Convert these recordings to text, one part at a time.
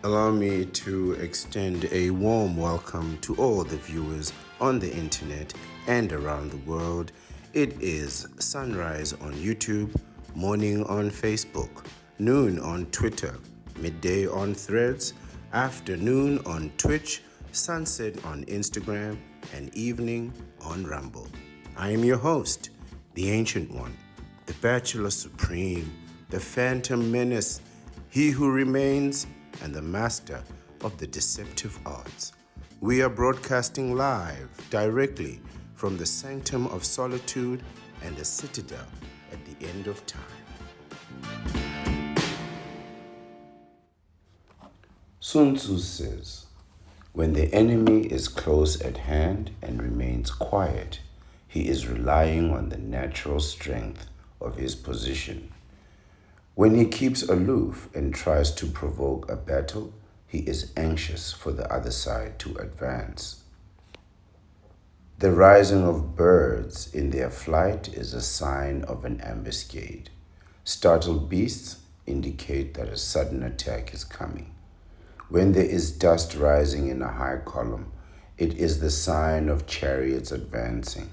Allow me to extend a warm welcome to all the viewers on the internet and around the world. It is sunrise on YouTube, morning on Facebook, noon on Twitter, midday on Threads, afternoon on Twitch, sunset on Instagram, and evening on Rumble. I am your host, the Ancient One, the Bachelor Supreme, the Phantom Menace, he who remains, and the master of the deceptive arts. We are broadcasting live directly from the sanctum of solitude and the citadel at the end of time. Sun Tzu says, when the enemy is close at hand and remains quiet, he is relying on the natural strength of his position. When he keeps aloof and tries to provoke a battle, he is anxious for the other side to advance. The rising of birds in their flight is a sign of an ambuscade. Startled beasts indicate that a sudden attack is coming. When there is dust rising in a high column, it is the sign of chariots advancing.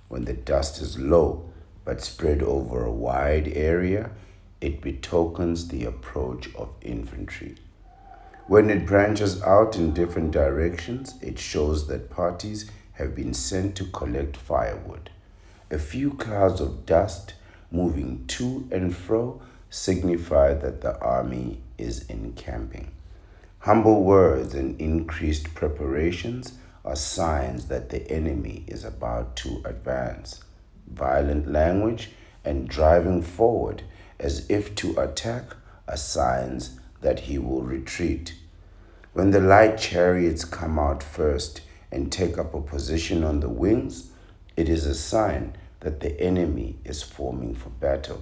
When the dust is low but spread over a wide area, it betokens the approach of infantry. When it branches out in different directions, it shows that parties have been sent to collect firewood. A few clouds of dust moving to and fro signify that the army is encamping. Humble words and increased preparations are signs that the enemy is about to advance. Violent language and driving forward as if to attack are signs that he will retreat. When the light chariots come out first and take up a position on the wings, it is a sign that the enemy is forming for battle.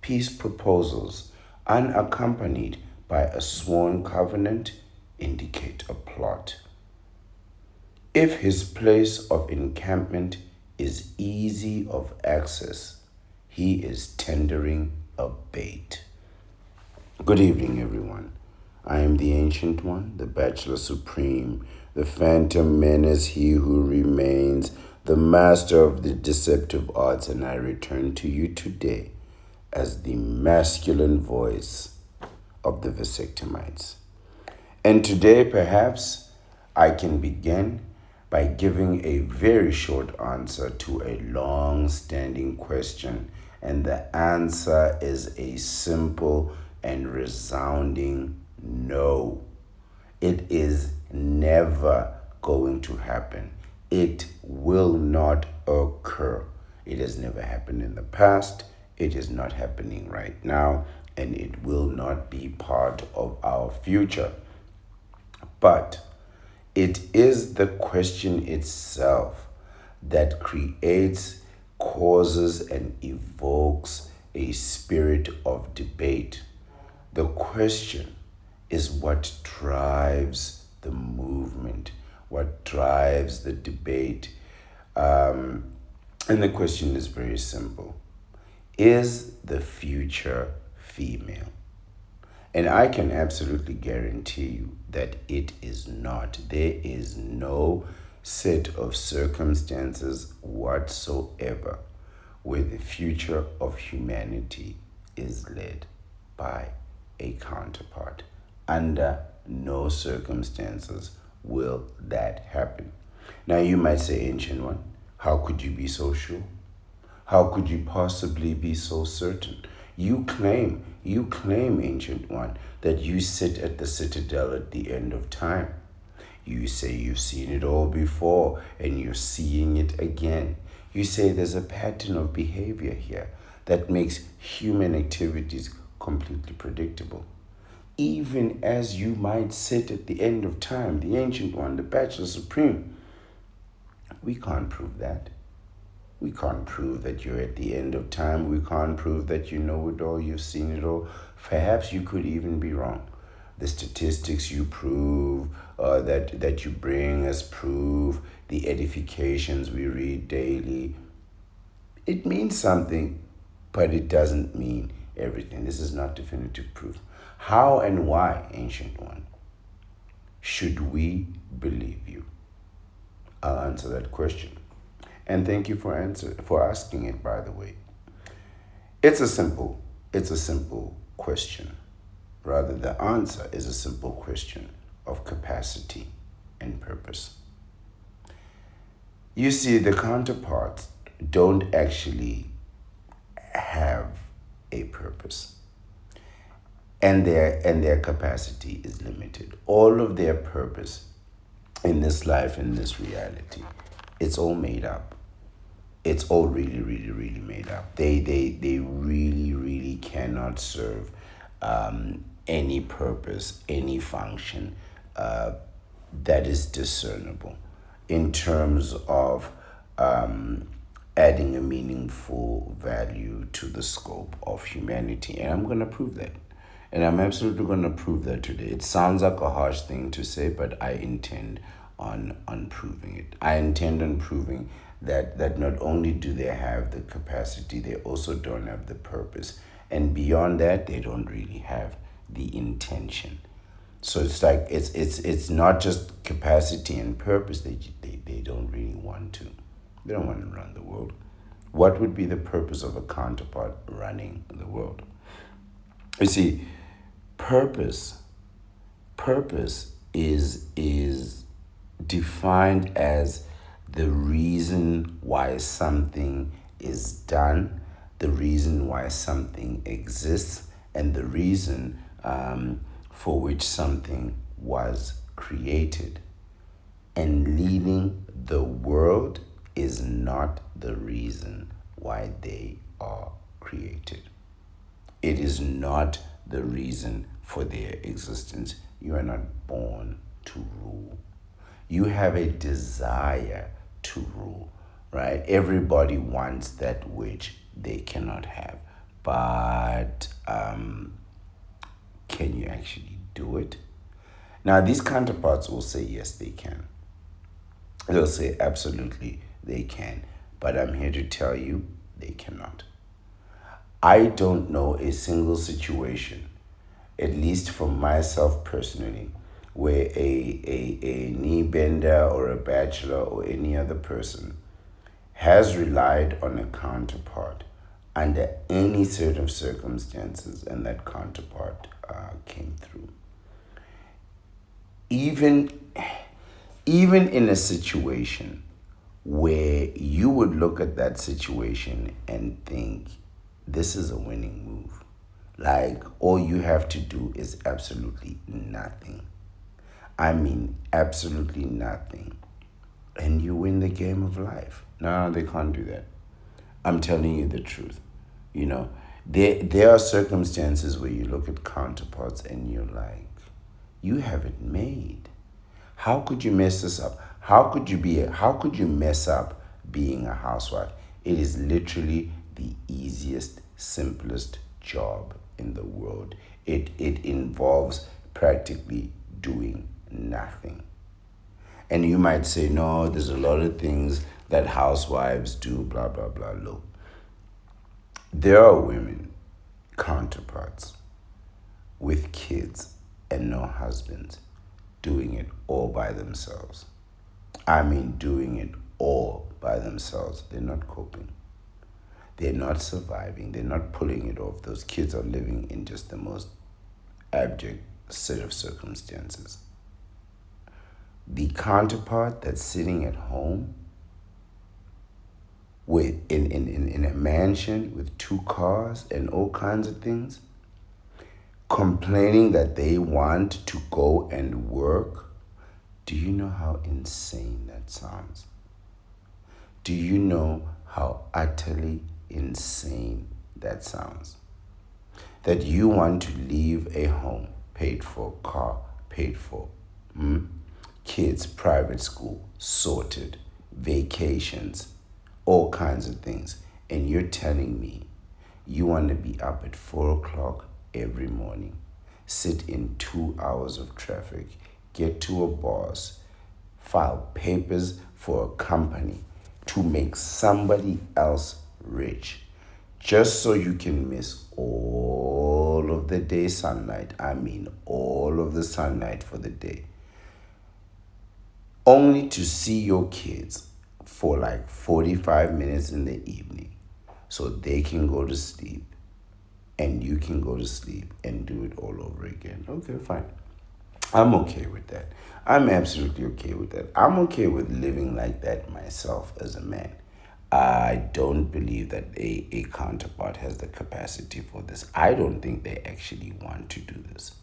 Peace proposals, unaccompanied by a sworn covenant, indicate a plot. If his place of encampment is easy of access, he is tendering a bait. Good evening, everyone. I am the Ancient One, the Bachelor Supreme, the Phantom Menace, he who remains, the master of the deceptive arts, and I return to you today as the masculine voice of the Vasectomites. And today, perhaps, I can begin by giving a very short answer to a long-standing question, and the answer is a simple and resounding no. It is never going to happen. It will not occur. It has never happened in the past. It is not happening right now, and it will not be part of our future. But it is the question itself that creates, causes, and evokes a spirit of debate. The question is what drives the movement, what drives the debate. And the question is very simple. Is the future female? And I can absolutely guarantee you that it is not. There is no set of circumstances whatsoever where the future of humanity is led by a counterpart. Under no circumstances will that happen. Now you might say, Ancient One, how could you be so sure? How could you possibly be so certain? You claim, Ancient One, that you sit at the citadel at the end of time. You say you've seen it all before and you're seeing it again. You say there's a pattern of behavior here that makes human activities completely predictable. Even as you might sit at the end of time, the Ancient One, the Bachelor Supreme, we can't prove that. We can't prove that you're at the end of time. We can't prove that you know it all, you've seen it all. Perhaps you could even be wrong. The statistics you prove, that you bring as proof, the edifications we read daily, it means something, but it doesn't mean everything. This is not definitive proof. How and why, Ancient One? Should we believe you? I'll answer that question. And thank you for asking it, by the way. It's a simple it's a simple question. Rather, the answer is a simple question of capacity and purpose. You see, the counterparts don't actually have a purpose, and their capacity is limited. All of their purpose in this life, in this reality, it's all made up. It's all really, really, really made up. They really, really cannot serve any purpose, any function that is discernible in terms of adding a meaningful value to the scope of humanity. And I'm going to prove that. And I'm absolutely going to prove that today. It sounds like a harsh thing to say, but I intend on proving it. I intend on proving that not only do they have the capacity, they also don't have the purpose. And beyond that, they don't really have the intention. So it's like it's not just capacity and purpose. They don't really want to. They don't want to run the world. What would be the purpose of a counterpart running the world? You see, purpose is defined as the reason why something is done, the reason why something exists, and the reason for which something was created. And leading the world is not the reason why they are created. It is not the reason for their existence. You are not born to rule. You have a desire to rule, right? Everybody wants that which they cannot have. But can you actually do it? Now, these counterparts will say yes, they can. They'll say absolutely they can. But I'm here to tell you they cannot. I don't know a single situation, at least for myself personally, where a knee bender or a bachelor or any other person has relied on a counterpart under any set of circumstances and that counterpart came through. Even in a situation where you would look at that situation and think, this is a winning move. Like, all you have to do is absolutely nothing. I mean, absolutely nothing. And you win the game of life. No, they can't do that. I'm telling you the truth. You know, there are circumstances where you look at counterparts and you're like, you have it made. How could you mess this up? How could you mess up being a housewife? It is literally the easiest, simplest job in the world. It involves practically doing nothing. And you might say, no, there's a lot of things that housewives do, blah, blah, blah. Look, there are women, counterparts, with kids and no husbands, doing it all by themselves. I mean, doing it all by themselves. They're not coping. They're not surviving. They're not pulling it off. Those kids are living in just the most abject set of circumstances. The counterpart that's sitting at home with in a mansion with 2 cars and all kinds of things, complaining that they want to go and work. Do you know how insane that sounds? Do you know how utterly insane that sounds? That you want to leave a home paid for, car paid for, kids, private school, sorted, vacations, all kinds of things. And you're telling me you want to be up at 4 o'clock every morning, sit in 2 hours of traffic, get to a boss, file papers for a company to make somebody else rich, just so you can miss all of the day sunlight. I mean, all of the sunlight for the day. only to see your kids for like 45 minutes in the evening so they can go to sleep and you can go to sleep and do it all over again. Okay, fine. I'm okay with that. I'm absolutely okay with that. I'm okay with living like that myself as a man. I don't believe that a counterpart has the capacity for this. I don't think they actually want to do this.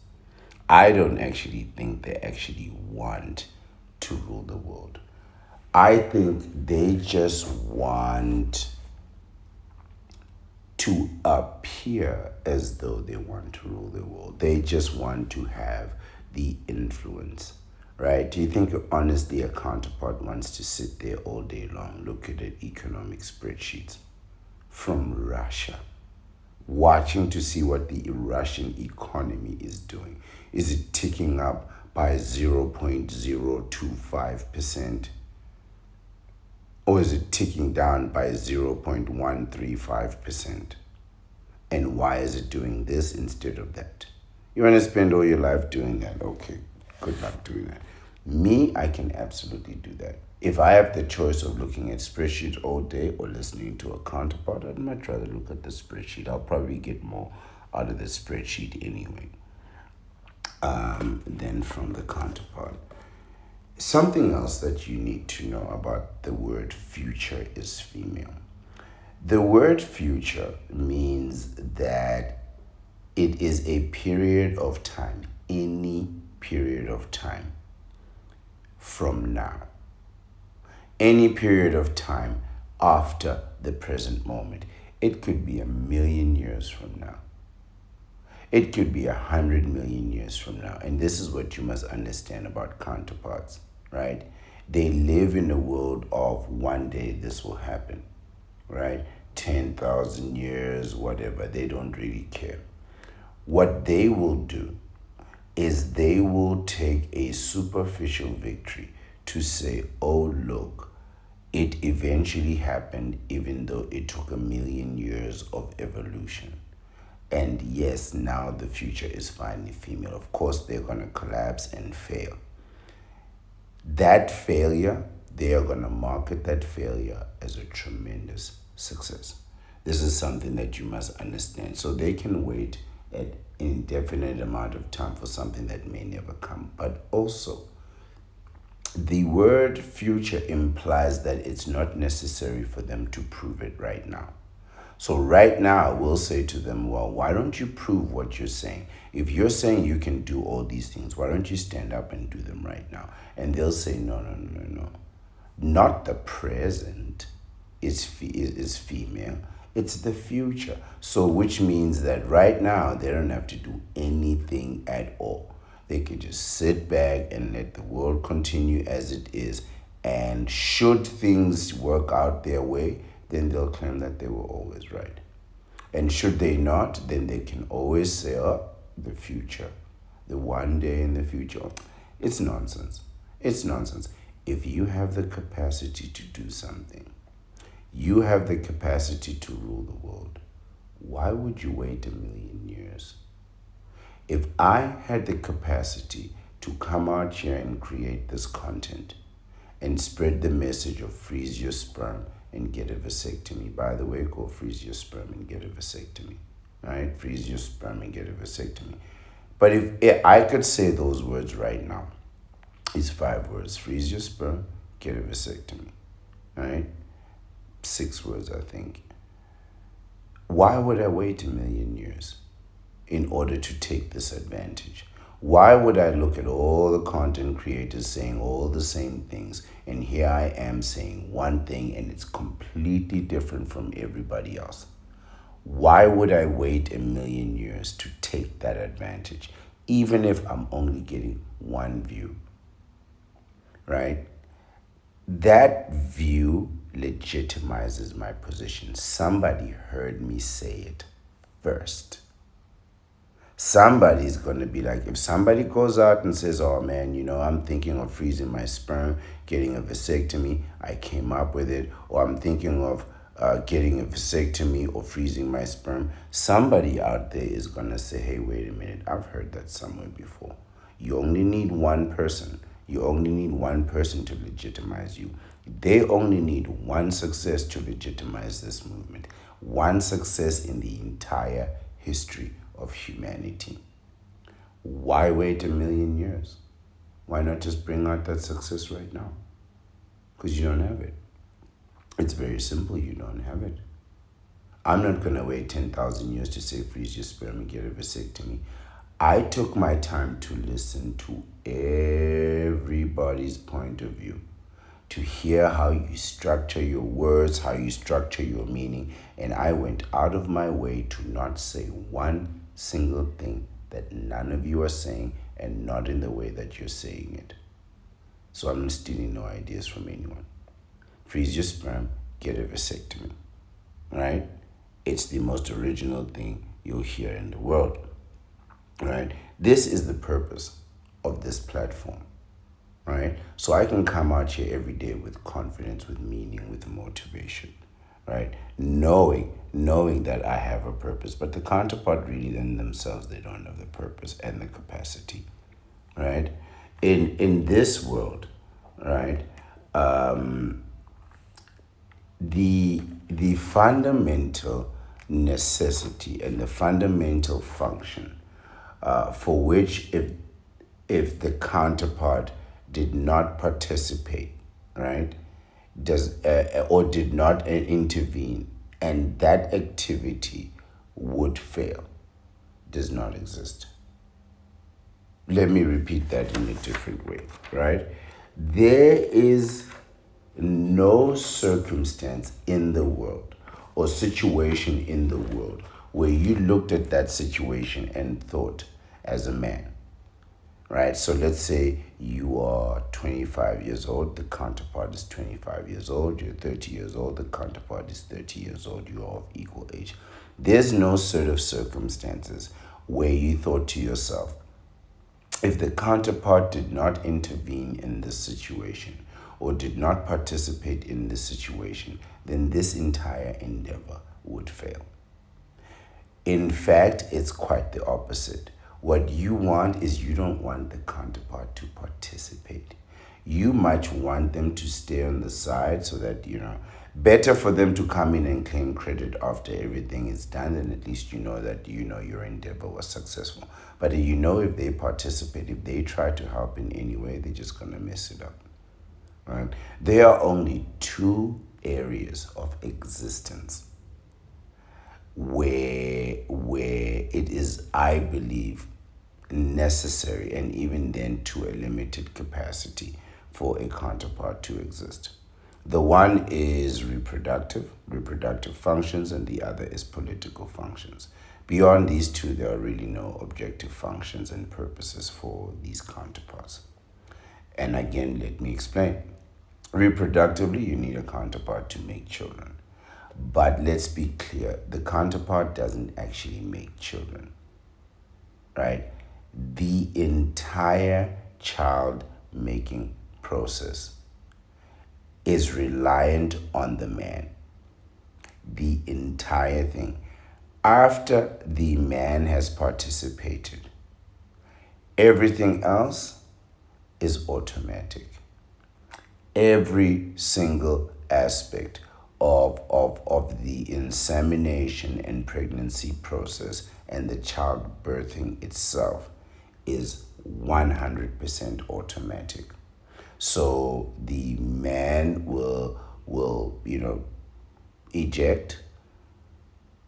I don't actually think they actually want to rule the world. I think they just want to appear as though they want to rule the world. They just want to have the influence, right? Do you think honestly a counterpart wants to sit there all day long, look at an economic spreadsheet from Russia, watching to see what the Russian economy is doing? Is it ticking up by 0.025%? Or is it ticking down by 0.135%? And why is it doing this instead of that? You want to spend all your life doing that? Okay, good luck doing that. Me, I can absolutely do that. If I have the choice of looking at spreadsheets all day or listening to a counterpart, I'd much rather look at the spreadsheet. I'll probably get more out of the spreadsheet anyway than from the counterpart. Something else that you need to know about the word future is female. The word future means that it is a period of time, any period of time from now, any period of time after the present moment. It could be 1,000,000 years from now. It could be 100 million years from now. And this is what you must understand about counterparts, right? They live in a world of one day this will happen, right? 10,000 years, whatever. They don't really care. What they will do is they will take a superficial victory to say, oh, look, it eventually happened, even though it took 1,000,000 years of evolution. And yes, now the future is finally female. Of course, they're going to collapse and fail. That failure, they are going to market that failure as a tremendous success. This is something that you must understand. So they can wait an indefinite amount of time for something that may never come. But also, the word future implies that it's not necessary for them to prove it right now. So right now, we'll say to them, well, why don't you prove what you're saying? If you're saying you can do all these things, why don't you stand up and do them right now? And they'll say, no, no, no, no, no. Not the present is female. It's the future. So which means that right now, they don't have to do anything at all. They can just sit back and let the world continue as it is. And should things work out their way, then they'll claim that they were always right. And should they not, then they can always say, oh, the future, the one day in the future. It's nonsense. It's nonsense. If you have the capacity to do something, you have the capacity to rule the world, why would you wait 1,000,000 years? If I had the capacity to come out here and create this content and spread the message of freeze your sperm and get a vasectomy. By the way, go freeze your sperm and get a vasectomy. Right? Freeze your sperm and get a vasectomy. But if I could say those words right now, it's 5 words. Freeze your sperm, get a vasectomy. Right? 6 words, I think. Why would I wait 1,000,000 years in order to take this advantage? Why would I look at all the content creators saying all the same things, and here I am saying one thing and it's completely different from everybody else? Why would I wait 1,000,000 years to take that advantage, even if I'm only getting one view, right? That view legitimizes my position. Somebody heard me say it first. Somebody's going to be like, if somebody goes out and says, oh man, I'm thinking of freezing my sperm, getting a vasectomy, I came up with it, or I'm thinking of getting a vasectomy or freezing my sperm, somebody out there is going to say, hey, wait a minute, I've heard that somewhere before. You only need one person. You only need one person to legitimize you. They only need one success to legitimize this movement. One success in the entire history of humanity. Why wait a million years? Why not just bring out that success right now? Because you don't have it. It's very simple, you don't have it. I'm not going to wait 10,000 years to say freeze your sperm and get a vasectomy. I took my time to listen to everybody's point of view, to hear how you structure your words, how you structure your meaning, and I went out of my way to not say one single thing that none of you are saying, and not in the way that you're saying it. So I'm not stealing no ideas from anyone. Freeze your sperm, get a vasectomy, right? It's the most original thing you'll hear in the world, right? This is the purpose of this platform, right? So I can come out here every day with confidence, with meaning, with motivation, right? Knowing that I have a purpose, but the counterpart really in themselves, they don't have the purpose and the capacity, right? In this world, right? The fundamental necessity and the fundamental function for which if the counterpart did not participate, right, does or did not intervene, and that activity would fail, does not exist. Let me repeat that in a different way, right? There is no circumstance in the world or situation in the world where you looked at that situation and thought as a man, right? So let's say you are 25 years old, the counterpart is 25 years old, you're 30 years old, the counterpart is 30 years old, you are of equal age. There's no sort of circumstances where you thought to yourself, if the counterpart did not intervene in this situation or did not participate in this situation, then this entire endeavor would fail. In fact, it's quite the opposite. What you want is you don't want the counterpart to participate. You much want them to stay on the side so that, better for them to come in and claim credit after everything is done, and at least you know that your endeavor was successful. But if they participate, if they try to help in any way, they're just going to mess it up. Right? There are only two areas of existence where it is, I believe, necessary, and even then to a limited capacity, for a counterpart to exist. The one is reproductive functions, and the other is political functions. Beyond these two, there are really no objective functions and purposes for these counterparts. And again, let me explain. Reproductively, you need a counterpart to make children. But let's be clear, the counterpart doesn't actually make children, right? The entire child-making process is reliant on the man. The entire thing. After the man has participated, everything else is automatic. Every single aspect of the insemination and pregnancy process and the childbirthing itself is 100% automatic. So the man will eject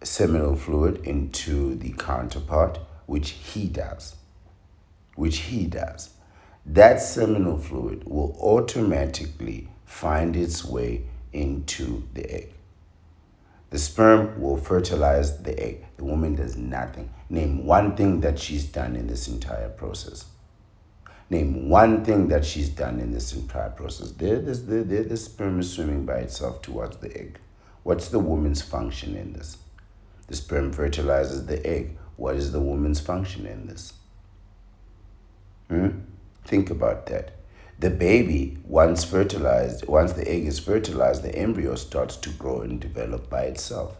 seminal fluid into the counterpart, which he does. That seminal fluid will automatically find its way into the egg. The sperm will fertilize the egg. The woman does nothing. Name one thing that she's done in this entire process. Name one thing that she's done in this entire process. The sperm is swimming by itself towards the egg. What's the woman's function in this? The sperm fertilizes the egg. What is the woman's function in this? Think about that. The baby, once the egg is fertilized, the embryo starts to grow and develop by itself.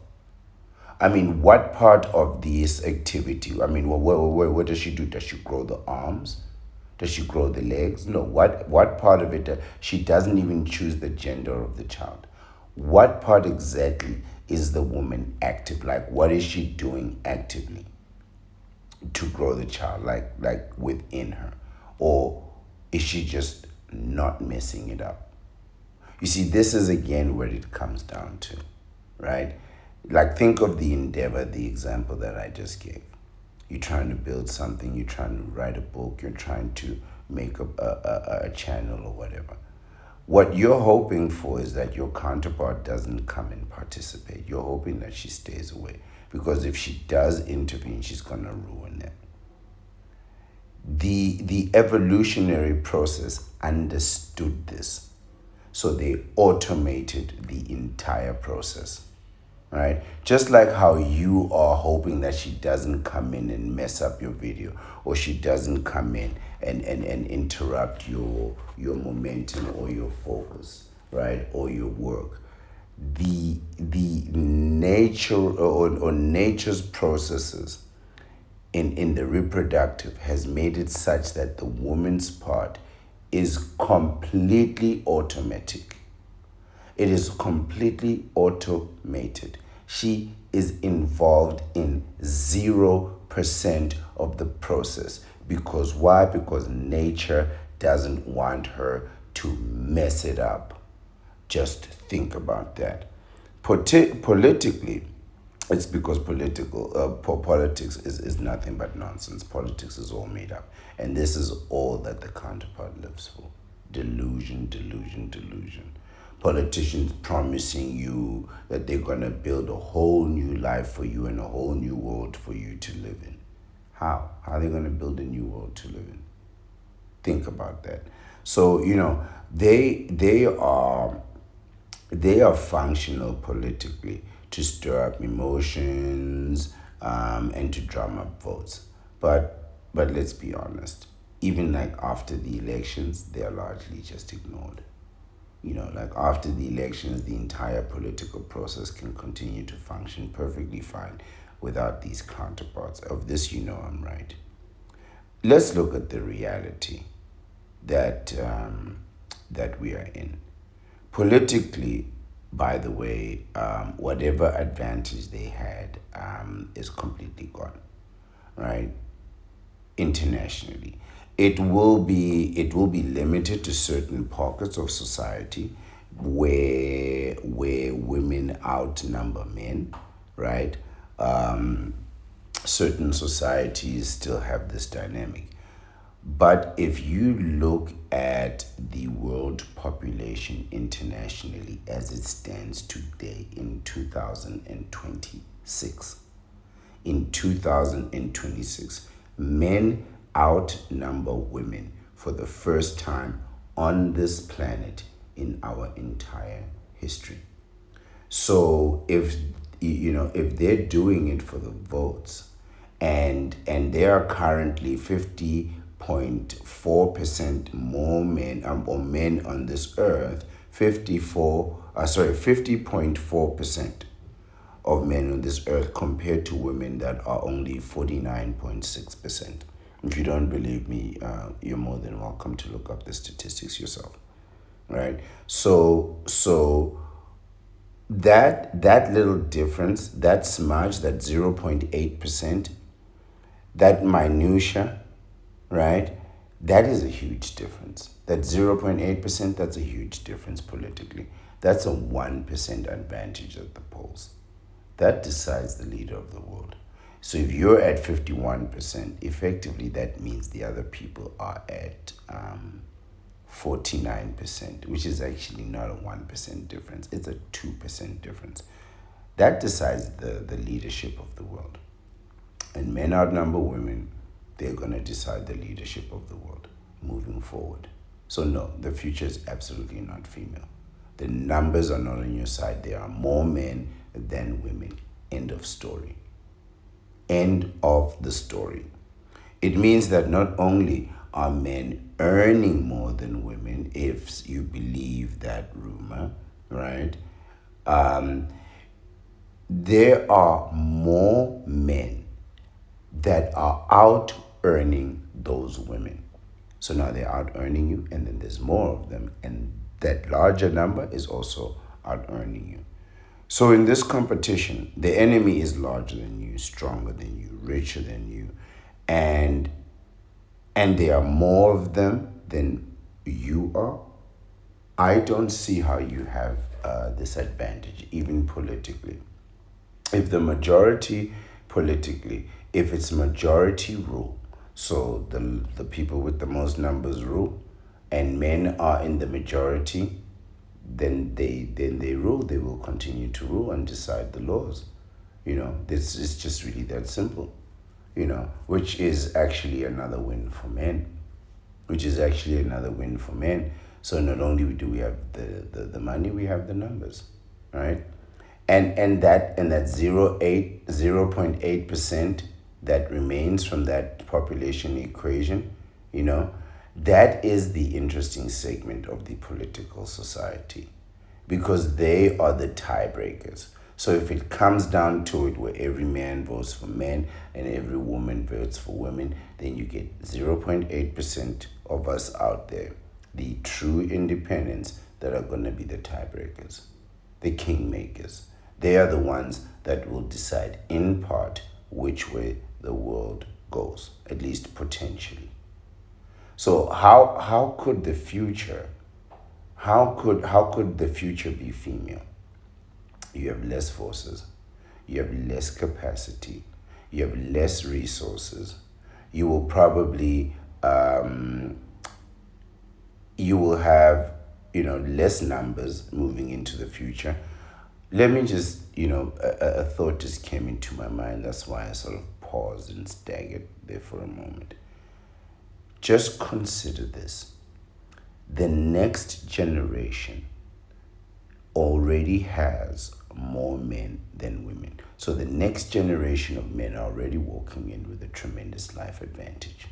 What part of this activity, what does she do? Does she grow the arms? Does she grow the legs? No. What part of it? She doesn't even choose the gender of the child. What part exactly is the woman active? Like, what is she doing actively to grow the child, like within her, or is she just not messing it up? You see, this is again where it comes down to, right? Like, think of the endeavor, the example that I just gave. You're trying to build something, you're trying to write a book, you're trying to make a channel or whatever. What you're hoping for is that your counterpart doesn't come and participate. You're hoping that she stays away. Because if she does intervene, she's going to ruin it. The evolutionary process understood this. So they automated the entire process, right? Just like how you are hoping that she doesn't come in and mess up your video, or she doesn't come in and interrupt your momentum or your focus, right? Or your work. The nature or nature's processes in the reproductive has made it such that the woman's part is completely automatic. It is completely automated. She is involved in 0% of the process. Because why? Because nature doesn't want her to mess it up. Just think about that. Politically, it's because politics is nothing but nonsense. Politics is all made up. And this is all that the counterpart lives for. Delusion, delusion, delusion. Politicians promising you that they're going to build a whole new life for you and a whole new world for you to live in. How? How are they going to build a new world to live in? Think about that. So, they are functional politically to stir up emotions, and to drum up votes. But let's be honest. Even like after the elections, they are largely just ignored. Like after the elections, the entire political process can continue to function perfectly fine without these counterparts. Of this, I'm right. Let's look at the reality that we are in. Politically, by the way, whatever advantage they had is completely gone, right? Internationally, it will be limited to certain pockets of society where women outnumber men, right? Certain societies still have this dynamic. But if you look at the world population internationally as it stands today in 2026, men outnumber women for the first time on this planet in our entire history. So if they're doing it for the votes, and there are currently 50.4% more men, or men on this earth, 50.4% of men on this earth compared to women that are only 49.6%. If you don't believe me, you're more than welcome to look up the statistics yourself, right? So that little difference, that smudge, that 0.8%, that minutia, right? That is a huge difference. That 0.8%, that's a huge difference politically. That's a 1% advantage at the polls. That decides the leader of the world. So if you're at 51%, effectively that means the other people are at 49%, which is actually not a 1% difference. It's a 2% difference. That decides the leadership of the world. And men outnumber women, they're going to decide the leadership of the world moving forward. So no, the future is absolutely not female. The numbers are not on your side. There are more men than women. End of story. End of the story. It means that not only are men earning more than women, if you believe that rumor, right? There are more men that are out earning those women. So now they're out earning you, and then there's more of them, and that larger number is also out earning you. So in this competition, the enemy is larger than you, stronger than you, richer than you, and there are more of them than you are. I don't see how you have this advantage, even politically. If the majority politically, if it's majority rule, so the people with the most numbers rule, and men are in the majority, then they rule. They will continue to rule and decide the laws. This is just really that simple. Which is actually another win for men. So not only do we have the money, we have the numbers, right? And that 0.8% that remains from that population equation, that is the interesting segment of the political society, because they are the tiebreakers. So if it comes down to it, where every man votes for men and every woman votes for women, then you get 0.8% of us out there, the true independents, that are going to be the tiebreakers, the kingmakers. They are the ones that will decide in part which way the world goes, at least potentially. So how could the future be female? You have less forces, you have less capacity, you have less resources. You will probably you will have less numbers moving into the future. Let me just a thought just came into my mind. That's why I sort of paused and staggered there for a moment. Just consider this: the next generation already has more men than women. So the next generation of men are already walking in with a tremendous life advantage,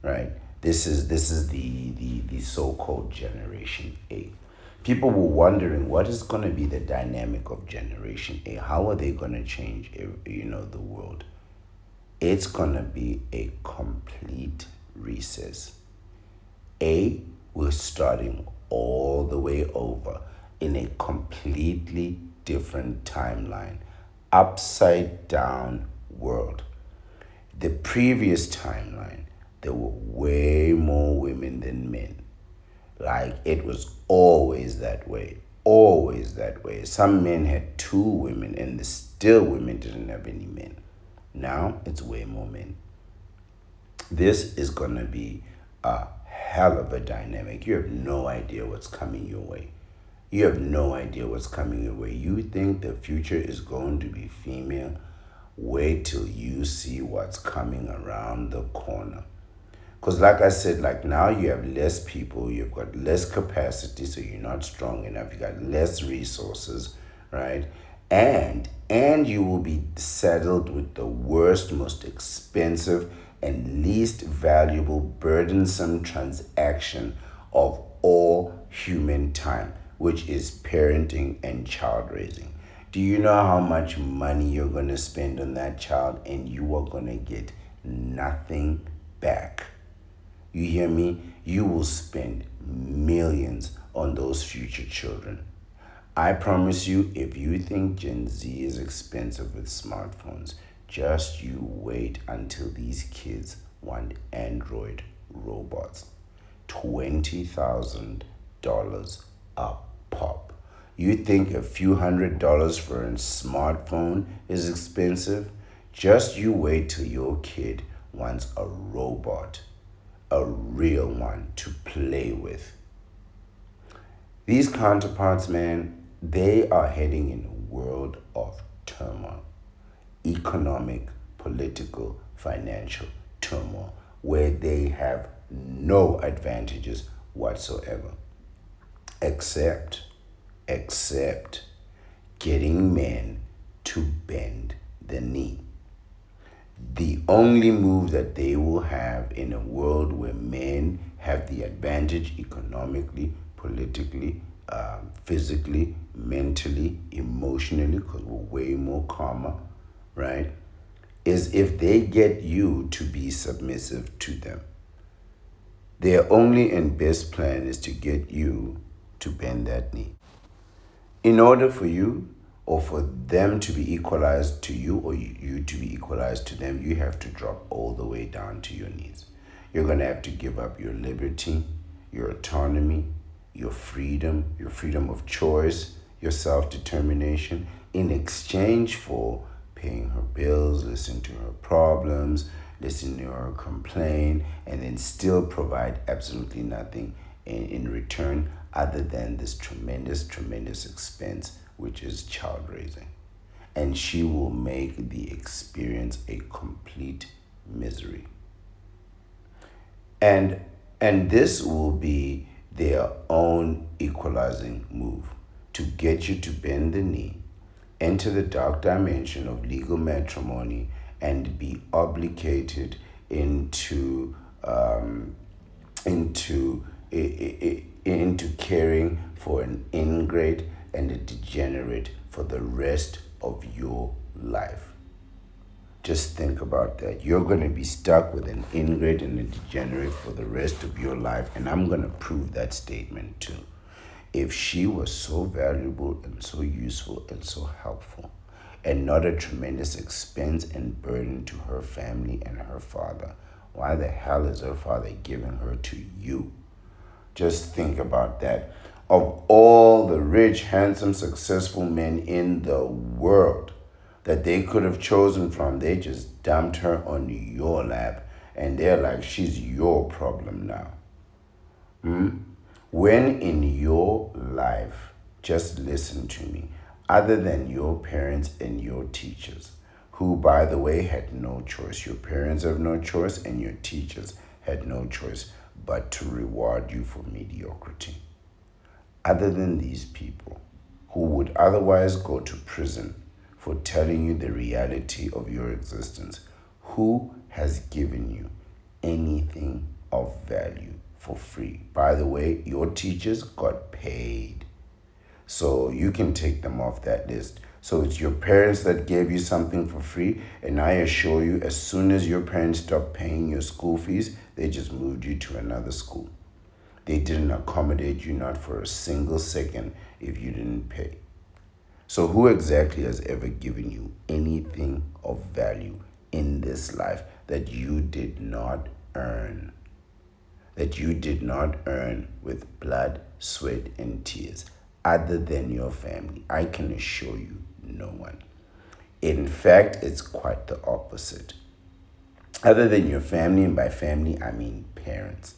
right? This is the so-called Generation A. People were wondering, what is going to be the dynamic of Generation A? How are they going to change, the world? It's going to be a complete recess. We're starting all the way over in a completely different timeline, upside down world. The previous timeline, there were way more women than men. Like, it was always that way. Some men had 2 women, and still women didn't have any men. Now it's way more men. This is gonna be a hell of a dynamic. You have no idea what's coming your way. You think the future is going to be female? Wait till you see what's coming around the corner. Because like I said, like, now you have less people, you've got less capacity, so you're not strong enough, you got less resources, right? And you will be saddled with the worst, most expensive, and least valuable, burdensome transaction of all human time, which is parenting and child raising. Do you know how much money you're going to spend on that child, and you are going to get nothing back? You hear me? You will spend millions on those future children. I promise you, if you think Gen Z is expensive with smartphones, just you wait until these kids want Android robots. $20,000 a pop. You think a few $100s for a smartphone is expensive? Just you wait till your kid wants a robot, a real one to play with. These counterparts, man, they are heading in a world of turmoil. Economic, political, financial turmoil, where they have no advantages whatsoever, except getting men to bend the knee. The only move that they will have in a world where men have the advantage economically, politically, physically, mentally, emotionally, because we're way more calmer, right, is if they get you to be submissive to them. Their only and best plan is to get you to bend that knee. In order for you or for them to be equalized to you or you to be equalized to them, you have to drop all the way down to your knees. You're going to have to give up your liberty, your autonomy, your freedom of choice, your self-determination in exchange for paying her bills, listening to her problems, listening to her complain, and then still provide absolutely nothing in return other than this tremendous expense, which is child raising. And she will make the experience a complete misery. And this will be their own equalizing move to get you to bend the knee, enter the dark dimension of legal matrimony, and be obligated into caring for an ingrate and a degenerate for the rest of your life. Just think about that. You're going to be stuck with an ingrate and a degenerate for the rest of your life, and I'm going to prove that statement too. If she was so valuable and so useful and so helpful, and not a tremendous expense and burden to her family and her father, why the hell is her father giving her to you? Just think about that. Of all the rich, handsome, successful men in the world that they could have chosen from, they just dumped her on your lap. And they're like, she's your problem now. When in your life, just listen to me, other than your parents and your teachers, who, by the way, had no choice. Your parents have no choice and your teachers had no choice but to reward you for mediocrity. Other than these people who would otherwise go to prison for telling you the reality of your existence, who has given you anything of value for free? By the way, your teachers got paid, so you can take them off that list. So it's your parents that gave you something for free, and I assure you, as soon as your parents stopped paying your school fees, they just moved you to another school. They didn't accommodate you, not for a single second, if you didn't pay. So who exactly has ever given you anything of value in this life that you did not earn? That you did not earn with blood, sweat, and tears, other than your family? I can assure you, no one. In fact, it's quite the opposite. Other than your family, and by family, I mean parents,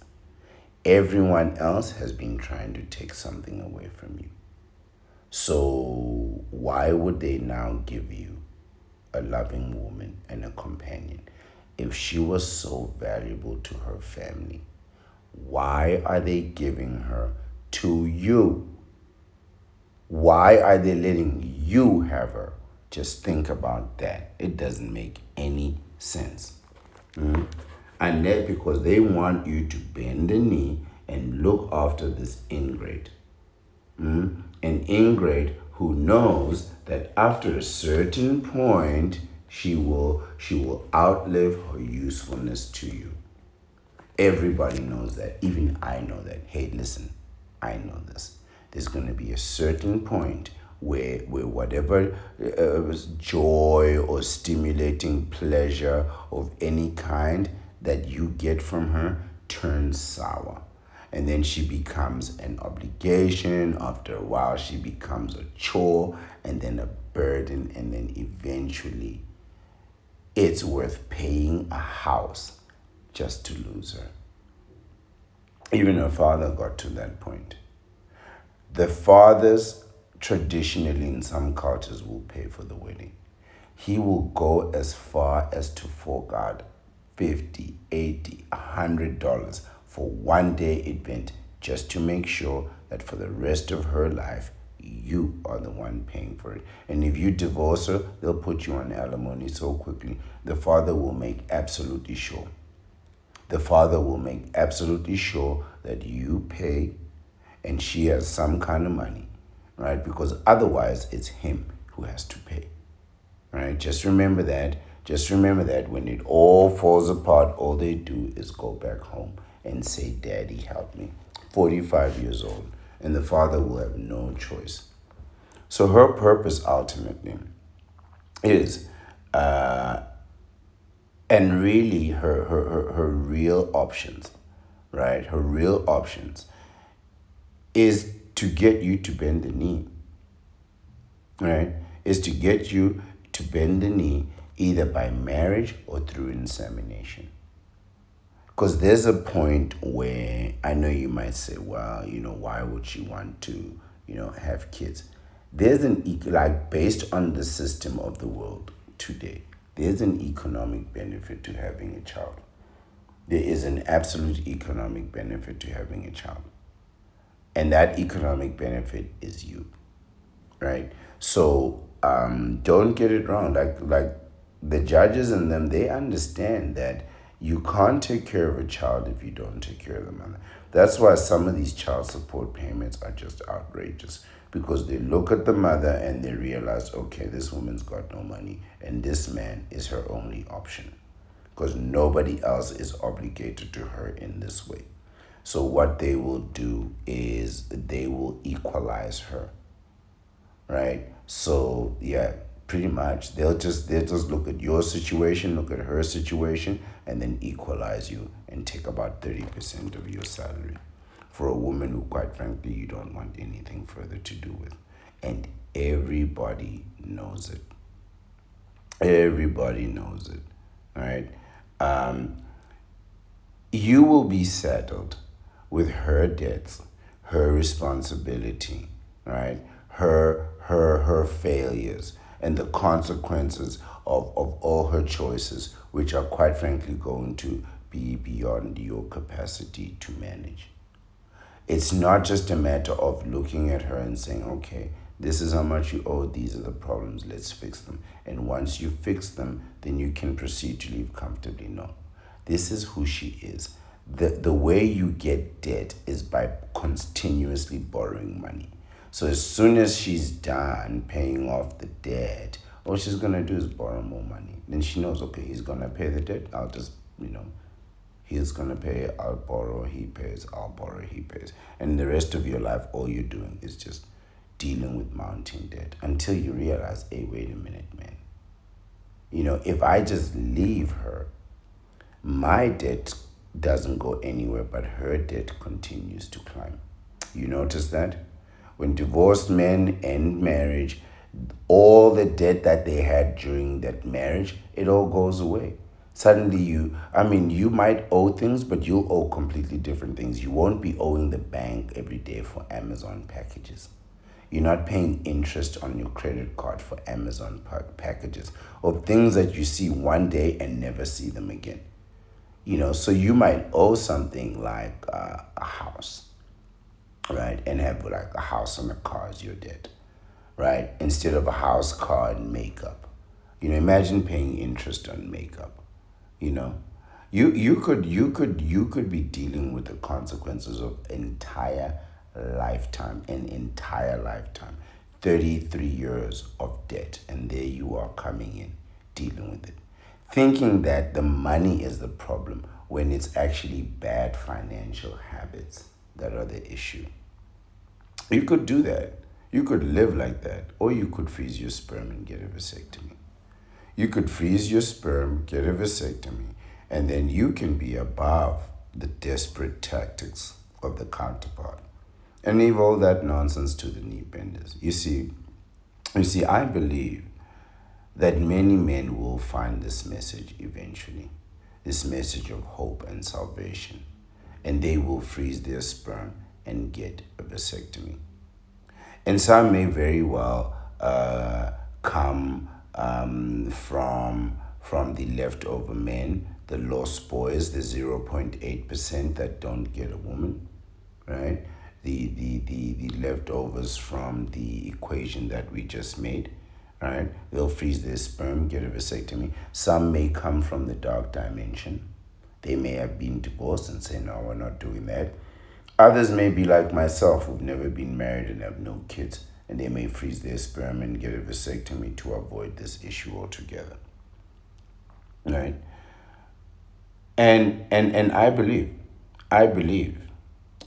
everyone else has been trying to take something away from you. So why would they now give you a loving woman and a companion if she was so valuable to her family? Why are they giving her to you? Why are they letting you have her? Just think about that. It doesn't make any sense. And that's because they want you to bend the knee and look after this ingrate. An ingrate who knows that after a certain point, she will outlive her usefulness to you. Everybody knows that. Even I know that. Hey, listen, I know this. There's going to be a certain point where whatever joy or stimulating pleasure of any kind that you get from her turns sour. And then she becomes an obligation. After a while, she becomes a chore and then a burden. And then eventually, it's worth paying a house just to lose her. Even her father got to that point. The fathers traditionally in some cultures will pay for the wedding. He will go as far as to fork out $50, $80, $100 for one day event just to make sure that for the rest of her life, you are the one paying for it. And if you divorce her, they'll put you on alimony so quickly. The father will make absolutely sure. The father will make absolutely sure that you pay and she has some kind of money, right? Because otherwise it's him who has to pay, right? Just remember that. Just remember that when it all falls apart, all they do is go back home and say, Daddy, help me. 45 years old. And the father will have no choice. So her purpose ultimately is, and really her real options, right? Her real options is to get you to bend the knee, right? Is to get you to bend the knee either by marriage or through insemination. Because there's a point where I know you might say, well, why would she want to, have kids? There's like based on the system of the world today, there's an economic benefit to having a child. There is an absolute economic benefit to having a child. And that economic benefit is you, right? So don't get it wrong. Like the judges and them, they understand that you can't take care of a child if you don't take care of the mother. That's why some of these child support payments are just outrageous, because they look at the mother and they realize, okay, this woman's got no money and this man is her only option, because nobody else is obligated to her in this way. So what they will do is they will equalize her, right? So yeah, pretty much they'll just look at your situation, look at her situation, and then equalize you and take about 30% of your salary for a woman who, quite frankly, you don't want anything further to do with. And everybody knows it. Everybody knows it, right? You will be saddled with her debts, her responsibility, right? Her failures and the consequences of all her choices, which are quite frankly going to be beyond your capacity to manage. It's not just a matter of looking at her and saying, okay, this is how much you owe, these are the problems, let's fix them. And once you fix them, then you can proceed to live comfortably. No. This is who she is. The way you get debt is by continuously borrowing money. So as soon as she's done paying off the debt, all she's gonna do is borrow more money. Then she knows, okay, he's gonna pay the debt. I'll just, he's gonna pay, I'll borrow, he pays, I'll borrow, he pays. And the rest of your life, all you're doing is just dealing with mounting debt until you realize, hey, wait a minute, man. If I just leave her, my debt doesn't go anywhere, but her debt continues to climb. You notice that? When divorced men end marriage, all the debt that they had during that marriage, it all goes away. Suddenly you might owe things, but you'll owe completely different things. You won't be owing the bank every day for Amazon packages. You're not paying interest on your credit card for Amazon packages or things that you see one day and never see them again. So you might owe something like a house, right? And have like a house and a car as your debt, right? Instead of a house, car, and makeup. Imagine paying interest on makeup. You know, you could be dealing with the consequences of an entire lifetime, 33 years of debt, and there you are coming in dealing with it, thinking that the money is the problem when it's actually bad financial habits that are the issue. You could do that. You could live like that, or you could freeze your sperm and get a vasectomy. You could freeze your sperm, get a vasectomy, and then you can be above the desperate tactics of the counterpart and leave all that nonsense to the knee benders. You see, I believe that many men will find this message eventually, this message of hope and salvation, and they will freeze their sperm and get a vasectomy. And some may very well come from the leftover men, the lost boys, the 0.8% that don't get a woman, right? The leftovers from the equation that we just made, right? They'll freeze their sperm, get a vasectomy. Some may come from the dark dimension. They may have been divorced and say, no, we're not doing that. Others may be like myself, who've never been married and have no kids, and they may freeze their sperm and get a vasectomy to avoid this issue altogether, right? And I believe I believe,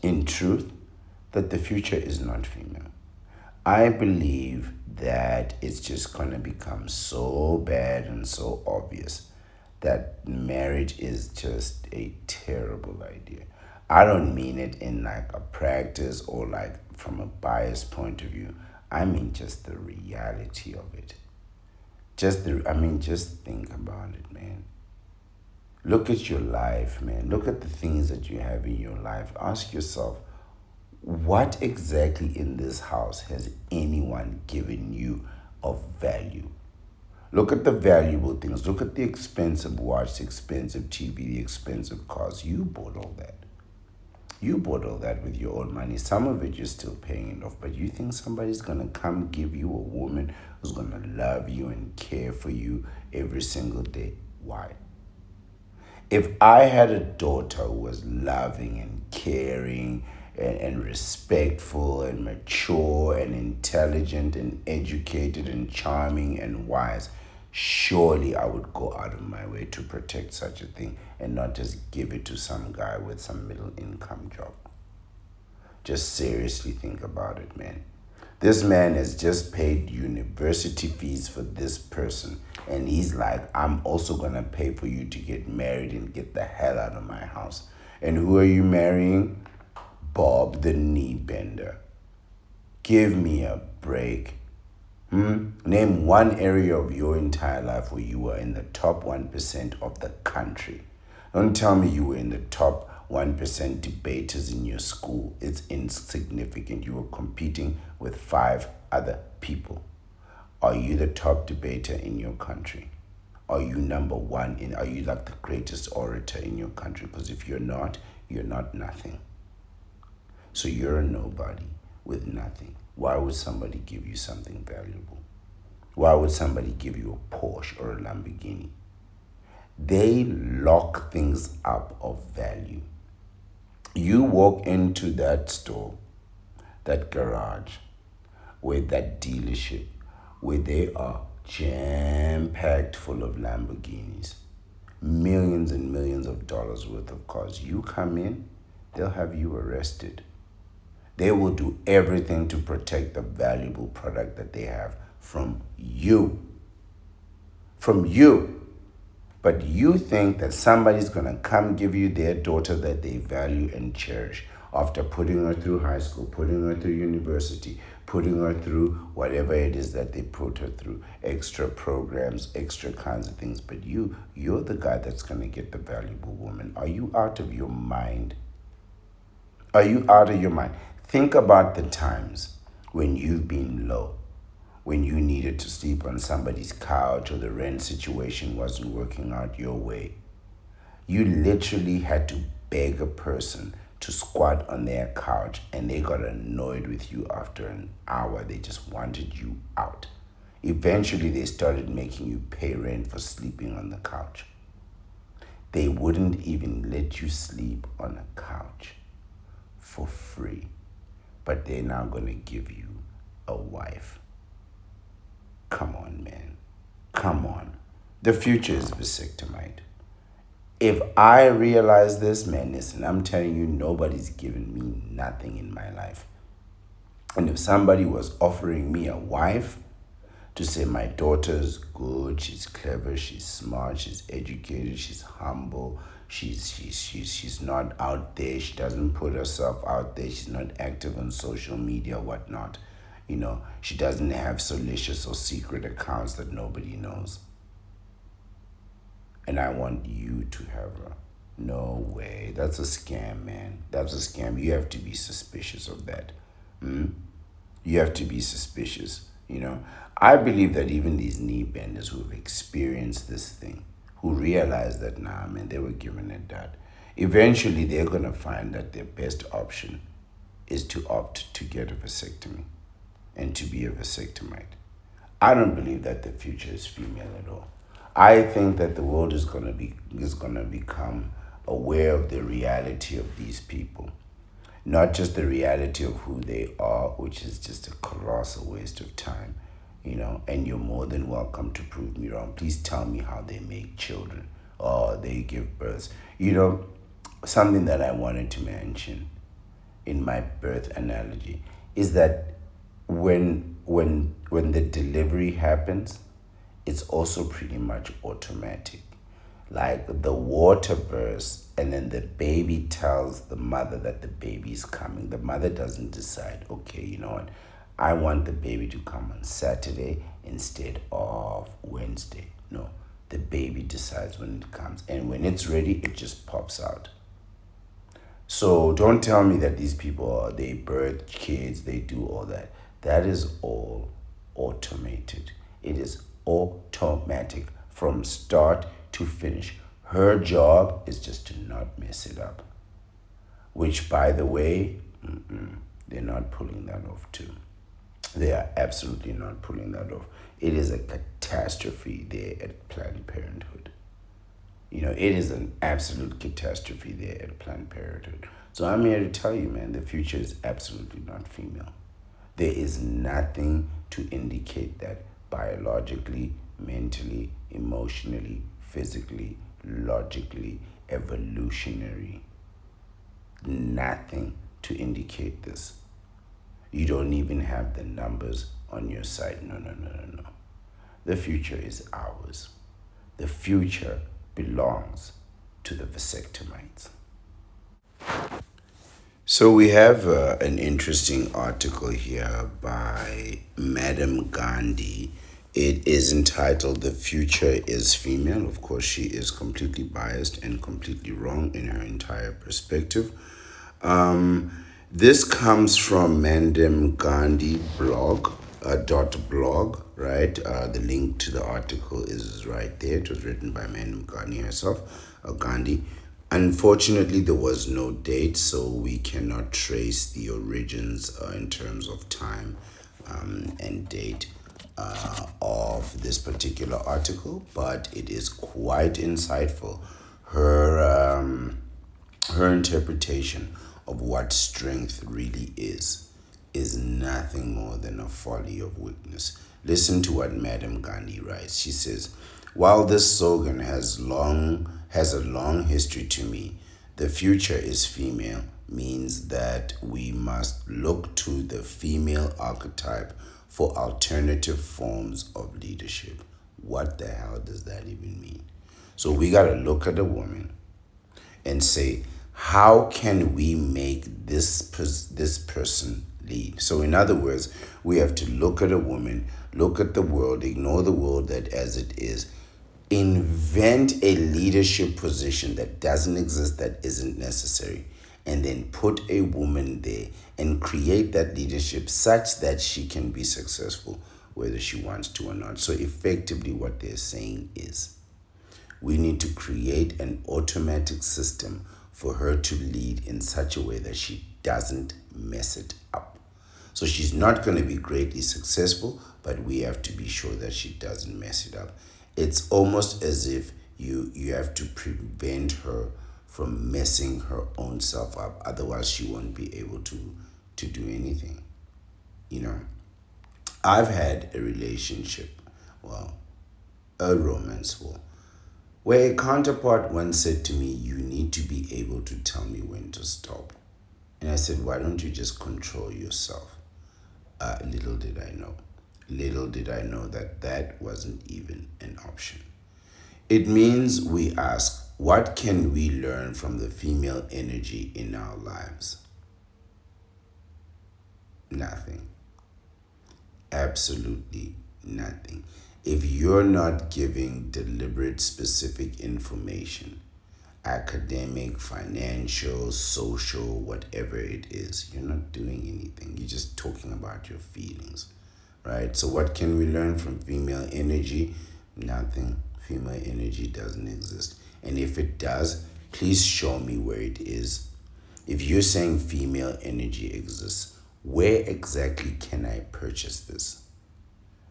in truth, that the future is not female. I believe that it's just going to become so bad and so obvious that marriage is just a terrible idea. I don't mean it in like a practice or like from a biased point of view. I mean just the reality of it. Just think about it, man. Look at your life, man. Look at the things that you have in your life. Ask yourself, what exactly in this house has anyone given you of value? Look at the valuable things. Look at the expensive watch, the expensive TV, the expensive cars. You bought all that. You bought all that with your own money. Some of it you're still paying it off, but you think somebody's gonna come give you a woman who's gonna love you and care for you every single day? Why? If I had a daughter who was loving and caring and respectful and mature and intelligent and educated and charming and wise, surely I would go out of my way to protect such a thing and not just give it to some guy with some middle income job. Just seriously think about it, man. This man has just paid university fees for this person. And he's like, I'm also going to pay for you to get married and get the hell out of my house. And who are you marrying? Bob the knee bender. Give me a break. Name one area of your entire life where you were in the top 1% of the country. Don't tell me you were in the top 1% debaters in your school. It's insignificant. You were competing with 5 other people. Are you the top debater in your country? Are you number one are you like the greatest orator in your country? Because if you're not nothing. So you're a nobody with nothing. Why would somebody give you something valuable? Why would somebody give you a Porsche or a Lamborghini? They lock things up of value. You walk into that store, that garage, with that dealership, where they are jam-packed full of Lamborghinis, millions and millions of dollars worth of cars. You come in, they'll have you arrested. They will do everything to protect the valuable product that they have from you. From you. But you think that somebody's going to come give you their daughter that they value and cherish after putting her through high school, putting her through university, putting her through whatever it is that they put her through, extra programs, extra kinds of things. But you're the guy that's going to get the valuable woman. Are you out of your mind? Are you out of your mind? Think about the times when you've been low, when you needed to sleep on somebody's couch or the rent situation wasn't working out your way. You literally had to beg a person to squat on their couch and they got annoyed with you after an hour. They just wanted you out. Eventually, they started making you pay rent for sleeping on the couch. They wouldn't even let you sleep on a couch for free. But they're now going to give you a wife. Come on, man. Come on. The future is vasectomite. If I realize this, man, listen, I'm telling you, nobody's given me nothing in my life. And if somebody was offering me a wife to say my daughter's good, she's clever, she's smart, she's educated, she's humble, she's not out there, she doesn't put herself out there, she's not active on social media, whatnot. She doesn't have salacious or secret accounts that nobody knows. And I want you to have her. No way. That's a scam, man. That's a scam. You have to be suspicious of that. You have to be suspicious. I believe that even these knee benders who have experienced this thing, who realize that, nah, man, they were given a dud, eventually they're going to find that their best option is to opt to get a vasectomy and to be a vasectomite. I don't believe that the future is female at all. I think that the world is going to become aware of the reality of these people. Not just the reality of who they are, which is just a colossal waste of time, and you're more than welcome to prove me wrong. Please tell me how they make children or they give birth. something that I wanted to mention in my birth analogy is that when the delivery happens, it's also pretty much automatic. Like the water bursts and then the baby tells the mother that the baby is coming. The mother doesn't decide, okay, you know what, I want the baby to come on Saturday instead of Wednesday. No, the baby decides when it comes, and when it's ready it just pops out. So don't tell me that these people they birth kids, they do all that. That is all automated. It is automatic from start to finish. Her job is just to not mess it up. Which, by the way, they're not pulling that off too. They are absolutely not pulling that off. It is a catastrophe there at Planned Parenthood. You know, it is an absolute catastrophe there at Planned Parenthood. So I'm here to tell you, man, the future is absolutely not female. There is nothing to indicate that biologically, mentally, emotionally, physically, logically, evolutionary. Nothing to indicate this. You don't even have the numbers on your side. No, no, no, no, no. The future is ours. The future belongs to the vasectomites. So we have an interesting article here by Madam Gandhi. It is entitled "The Future is Female." Of course, she is completely biased and completely wrong in her entire perspective. This comes from Madam Gandhi blog, right? The link to the article is right there. It was written by Madam Gandhi herself, Gandhi. Unfortunately, there was no date, so we cannot trace the origins in terms of time and date of this particular article, but it is quite insightful. Her interpretation of what strength really is nothing more than a folly of weakness. Listen to what Madam Gandhi writes. She says, "While this slogan has a long history to me, the future is female means that we must look to the female archetype for alternative forms of leadership." What the hell does that even mean? So we got to look at a woman and say, how can we make this person lead? So in other words, we have to look at a woman, look at the world, ignore the world that as it is, invent a leadership position that doesn't exist, that isn't necessary, and then put a woman there and create that leadership such that she can be successful whether she wants to or not. So effectively what they're saying is, we need to create an automatic system for her to lead in such a way that she doesn't mess it up. So she's not going to be greatly successful, but we have to be sure that she doesn't mess it up. It's almost as if you have to prevent her from messing her own self up. Otherwise, she won't be able to do anything. You know, I've had a relationship, well, a romance war, where a counterpart once said to me, "You need to be able to tell me when to stop." And I said, "Why don't you just control yourself?" Little did I know. Little did I know that that wasn't even an option. It means we ask, what can we learn from the female energy in our lives? Nothing. Absolutely nothing. If you're not giving deliberate, specific information, academic, financial, social, whatever it is, you're not doing anything. You're just talking about your feelings, right? So what can we learn from female energy? Nothing. Female energy doesn't exist. And if it does, please show me where it is. If you're saying female energy exists, where exactly can I purchase this?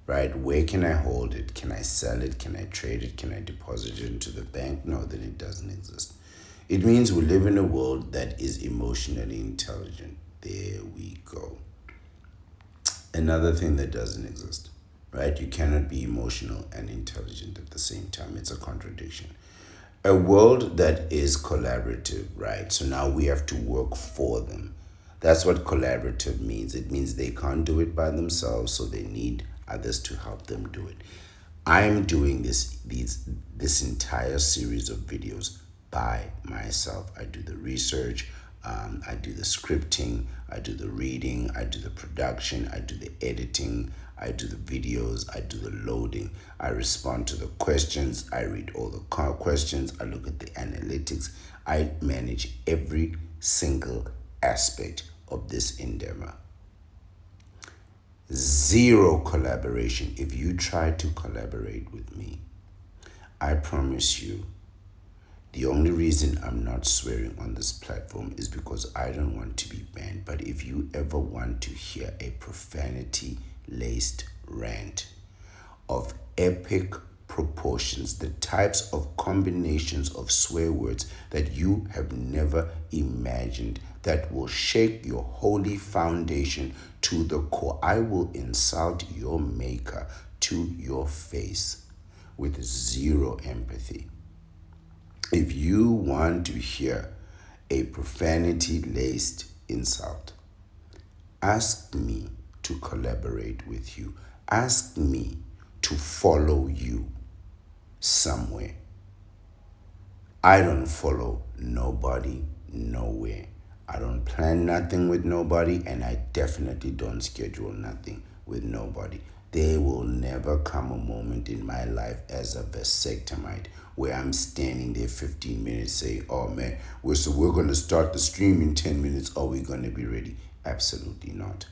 Right? Where can I hold it? Can I sell it? Can I trade it? Can I deposit it into the bank? No, then it doesn't exist. It means we live in a world that is emotionally intelligent. There we go. Another thing that doesn't exist, right? You cannot be emotional and intelligent at the same time. It's a contradiction. A world that is collaborative, right? So now we have to work for them. That's what collaborative means. It means they can't do it by themselves, so they need others to help them do it. I'm doing this entire series of videos by myself. I do the research, I do the scripting, I do the reading, I do the production, I do the editing, I do the videos, I do the loading, I respond to the questions, I read all the questions, I look at the analytics, I manage every single aspect of this endeavor. Zero collaboration. If you try to collaborate with me, I promise you, the only reason I'm not swearing on this platform is because I don't want to be banned. But if you ever want to hear a profanity laced rant of epic proportions, the types of combinations of swear words that you have never imagined, that will shake your holy foundation to the core. I will insult your maker to your face with zero empathy. If you want to hear a profanity laced insult, ask me to collaborate with you. Ask me to follow you somewhere. I don't follow nobody nowhere. I don't plan nothing with nobody, and I definitely don't schedule nothing with nobody. There will never come a moment in my life as a vasectomite where I'm standing there 15 minutes saying, oh man, we're going to start the stream in 10 minutes. Are we going to be ready? Absolutely not.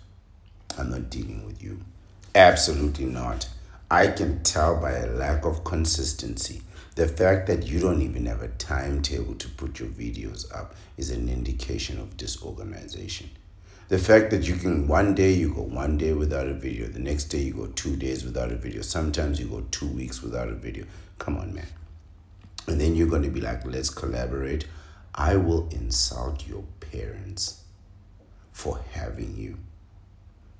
I'm not dealing with you. Absolutely not. I can tell by a lack of consistency. The fact that you don't even have a timetable to put your videos up is an indication of disorganization. The fact that you can one day you go 1 day without a video, the next day you go 2 days without a video, sometimes you go 2 weeks without a video. Come on, man. And then you're going to be like, let's collaborate. I will insult your parents for having you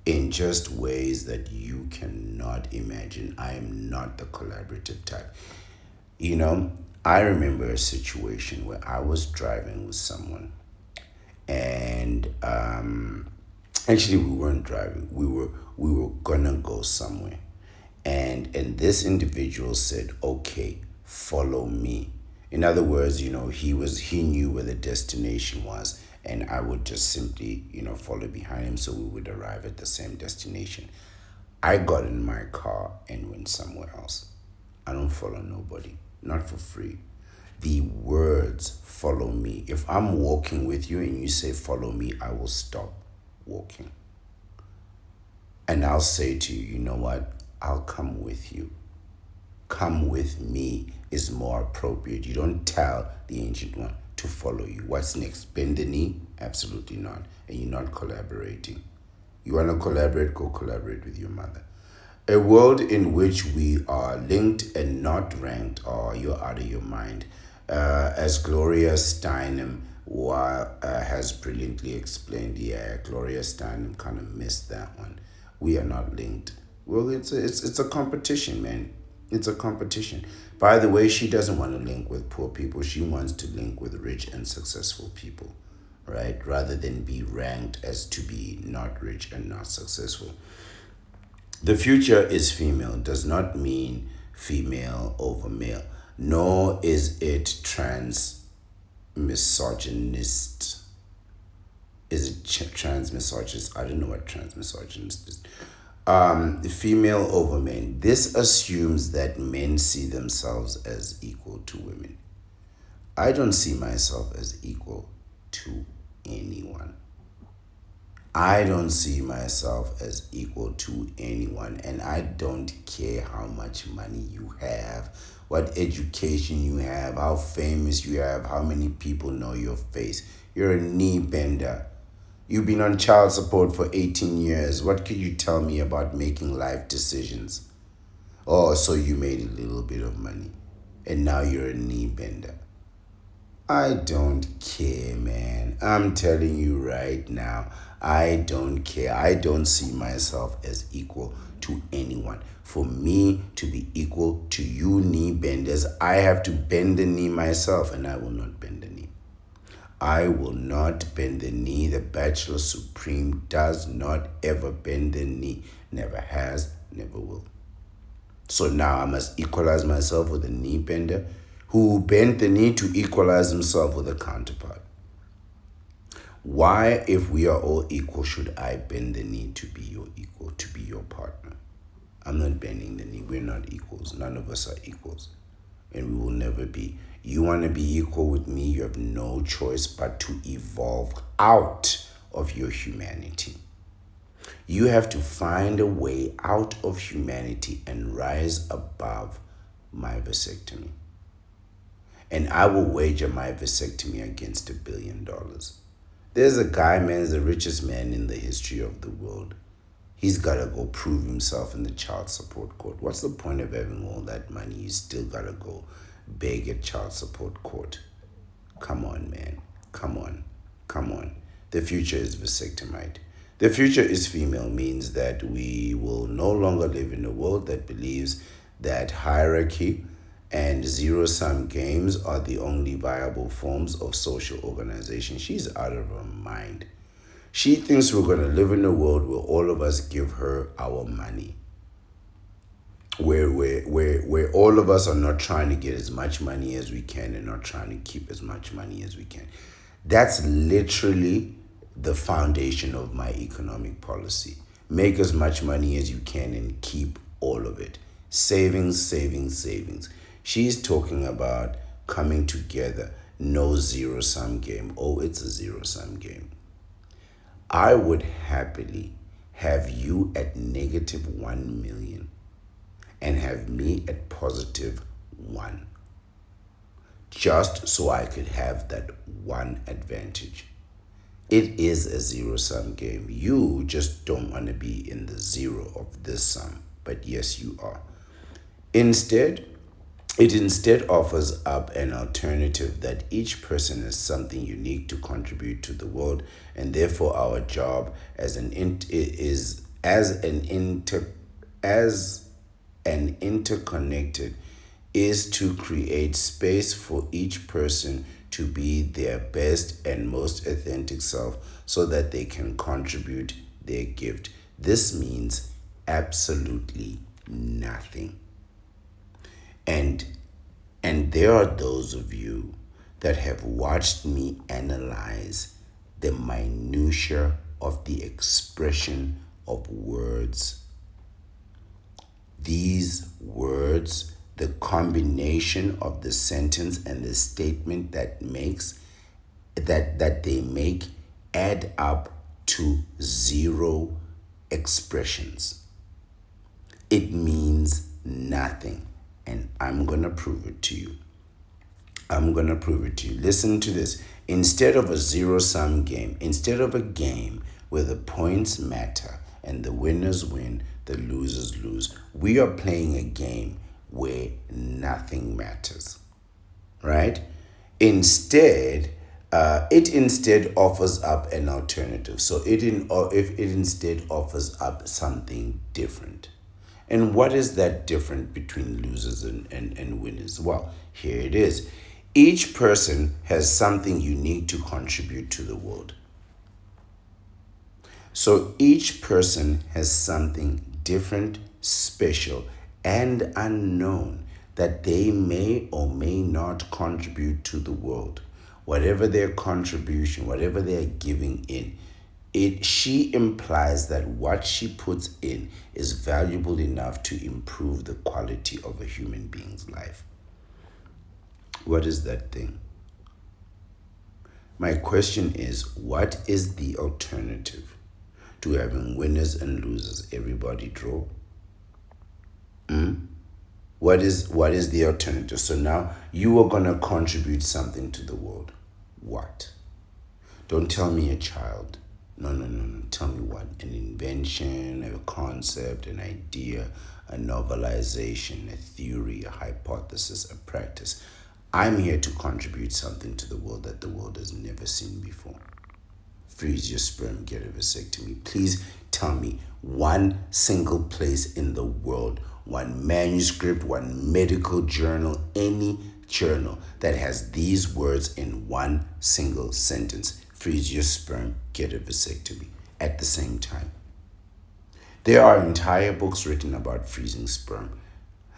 in just ways that you cannot imagine. I am not the collaborative type. You know, I remember a situation where I was driving with someone, and actually we weren't driving. We were gonna go somewhere, and this individual said, "Okay, follow me." In other words, he knew where the destination was, and I would just simply follow behind him, so we would arrive at the same destination. I got in my car and went somewhere else. I don't follow nobody, not for free. The words follow me. If I'm walking with you and you say follow me, I will stop walking. And I'll say to you, you know what? I'll come with you. Come with me is more appropriate. You don't tell the ancient one to follow you. What's next? Bend the knee? Absolutely not. And you're not collaborating. You want to collaborate? Go collaborate with your mother. A world in which we are linked and not ranked, or you're out of your mind. As Gloria Steinem has brilliantly explained, Gloria Steinem kind of missed that one. We are not linked. Well, it's a competition, man. It's a competition. By the way, she doesn't want to link with poor people. She wants to link with rich and successful people, right? Rather than be ranked as to be not rich and not successful. The future is female does not mean female over male, nor is it trans misogynist. Is it trans misogynist? I don't know what trans misogynist is. Female over men. This assumes that men see themselves as equal to women. I don't see myself as equal to anyone. I don't see myself as equal to anyone, and I don't care how much money you have, what education you have, how famous you have, how many people know your face. You're a knee bender. You've been on child support for 18 years. What could you tell me about making life decisions? Oh, so you made a little bit of money, and now you're a knee bender. I don't care, man. I'm telling you right now, I don't care. I don't see myself as equal to anyone. For me to be equal to you knee benders, I have to bend the knee myself, and I will not bend the knee. I will not bend the knee. The Bachelor Supreme does not ever bend the knee. Never has, never will. So now I must equalize myself with a knee bender who bent the knee to equalize himself with a counterpart. Why, if we are all equal, should I bend the knee to be your equal, to be your partner? I'm not bending the knee. We're not equals. None of us are equals. And we will never be. You want to be equal with me, you have no choice but to evolve out of your humanity. You have to find a way out of humanity and rise above my vasectomy. And I will wager my vasectomy against $1 billion. There's a guy, man, is the richest man in the history of the world. He's got to go prove himself in the child support court. What's the point of having all that money? You still got to go beg at child support court. Come on, man. Come on. Come on. The future is vasectomite. The future is female means that we will no longer live in a world that believes that hierarchy and zero-sum games are the only viable forms of social organization. She's out of her mind. She thinks we're going to live in a world where all of us give her our money. Where all of us are not trying to get as much money as we can and not trying to keep as much money as we can. That's literally the foundation of my economic policy. Make as much money as you can and keep all of it. Savings, savings, savings. She's talking about coming together. No zero-sum game. Oh, it's a zero-sum game. I would happily have you at negative 1 million and have me at positive 1. Just so I could have that one advantage. It is a zero-sum game. You just don't want to be in the zero of this sum. But yes, you are. It instead offers up an alternative that each person has something unique to contribute to the world, and therefore our job as an interconnected is to create space for each person to be their best and most authentic self so that they can contribute their gift. This means absolutely nothing. And there are those of you that have watched me analyze the minutia of the expression of words. These words, the combination of the sentence and the statement that they make add up to 0 expressions. It means nothing. And I'm going to prove it to you. Listen to this. Instead of a zero-sum game, instead of a game where the points matter and the winners win, the losers lose, we are playing a game where nothing matters. Right? It instead offers up an alternative. So if it instead offers up something different. And what is that different between losers and winners? Well, here it is. Each person has something unique to contribute to the world. So each person has something different, special, and unknown that they may or may not contribute to the world. Whatever their contribution, whatever they're giving in, she implies that what she puts in is valuable enough to improve the quality of a human being's life. What is that thing? My question is, what is the alternative to having winners and losers? Everybody draw. What is the alternative? So now you are going to contribute something to the world. What? Don't tell me a child. No. Tell me what? An invention, a concept, an idea, a novelization, a theory, a hypothesis, a practice. I'm here to contribute something to the world that the world has never seen before. Freeze your sperm, get a vasectomy. Please tell me one single place in the world, one manuscript, one medical journal, any journal that has these words in one single sentence: freeze your sperm, get a vasectomy, at the same time. There are entire books written about freezing sperm.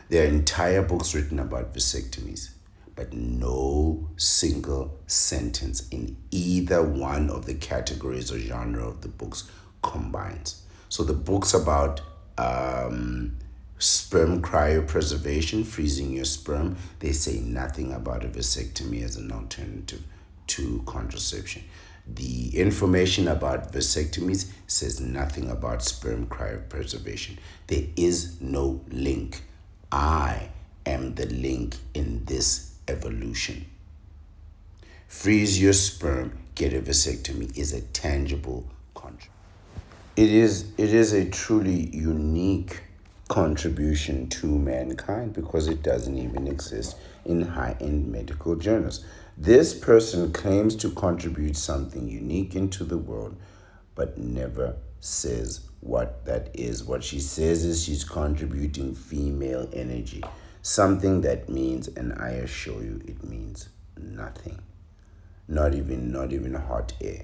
There are entire books written about vasectomies, but no single sentence in either one of the categories or genre of the books combines. So the books about sperm cryopreservation, freezing your sperm, they say nothing about a vasectomy as an alternative to contraception. The information about vasectomies says nothing about sperm cryopreservation. There is no link. I am the link in this evolution. Freeze your sperm, get a vasectomy is a tangible contract. It is a truly unique contribution to mankind because it doesn't even exist in high-end medical journals. This person claims to contribute something unique into the world, but never says what that is. What she says is she's contributing female energy, something that means, and I assure you, it means nothing. Not even hot air,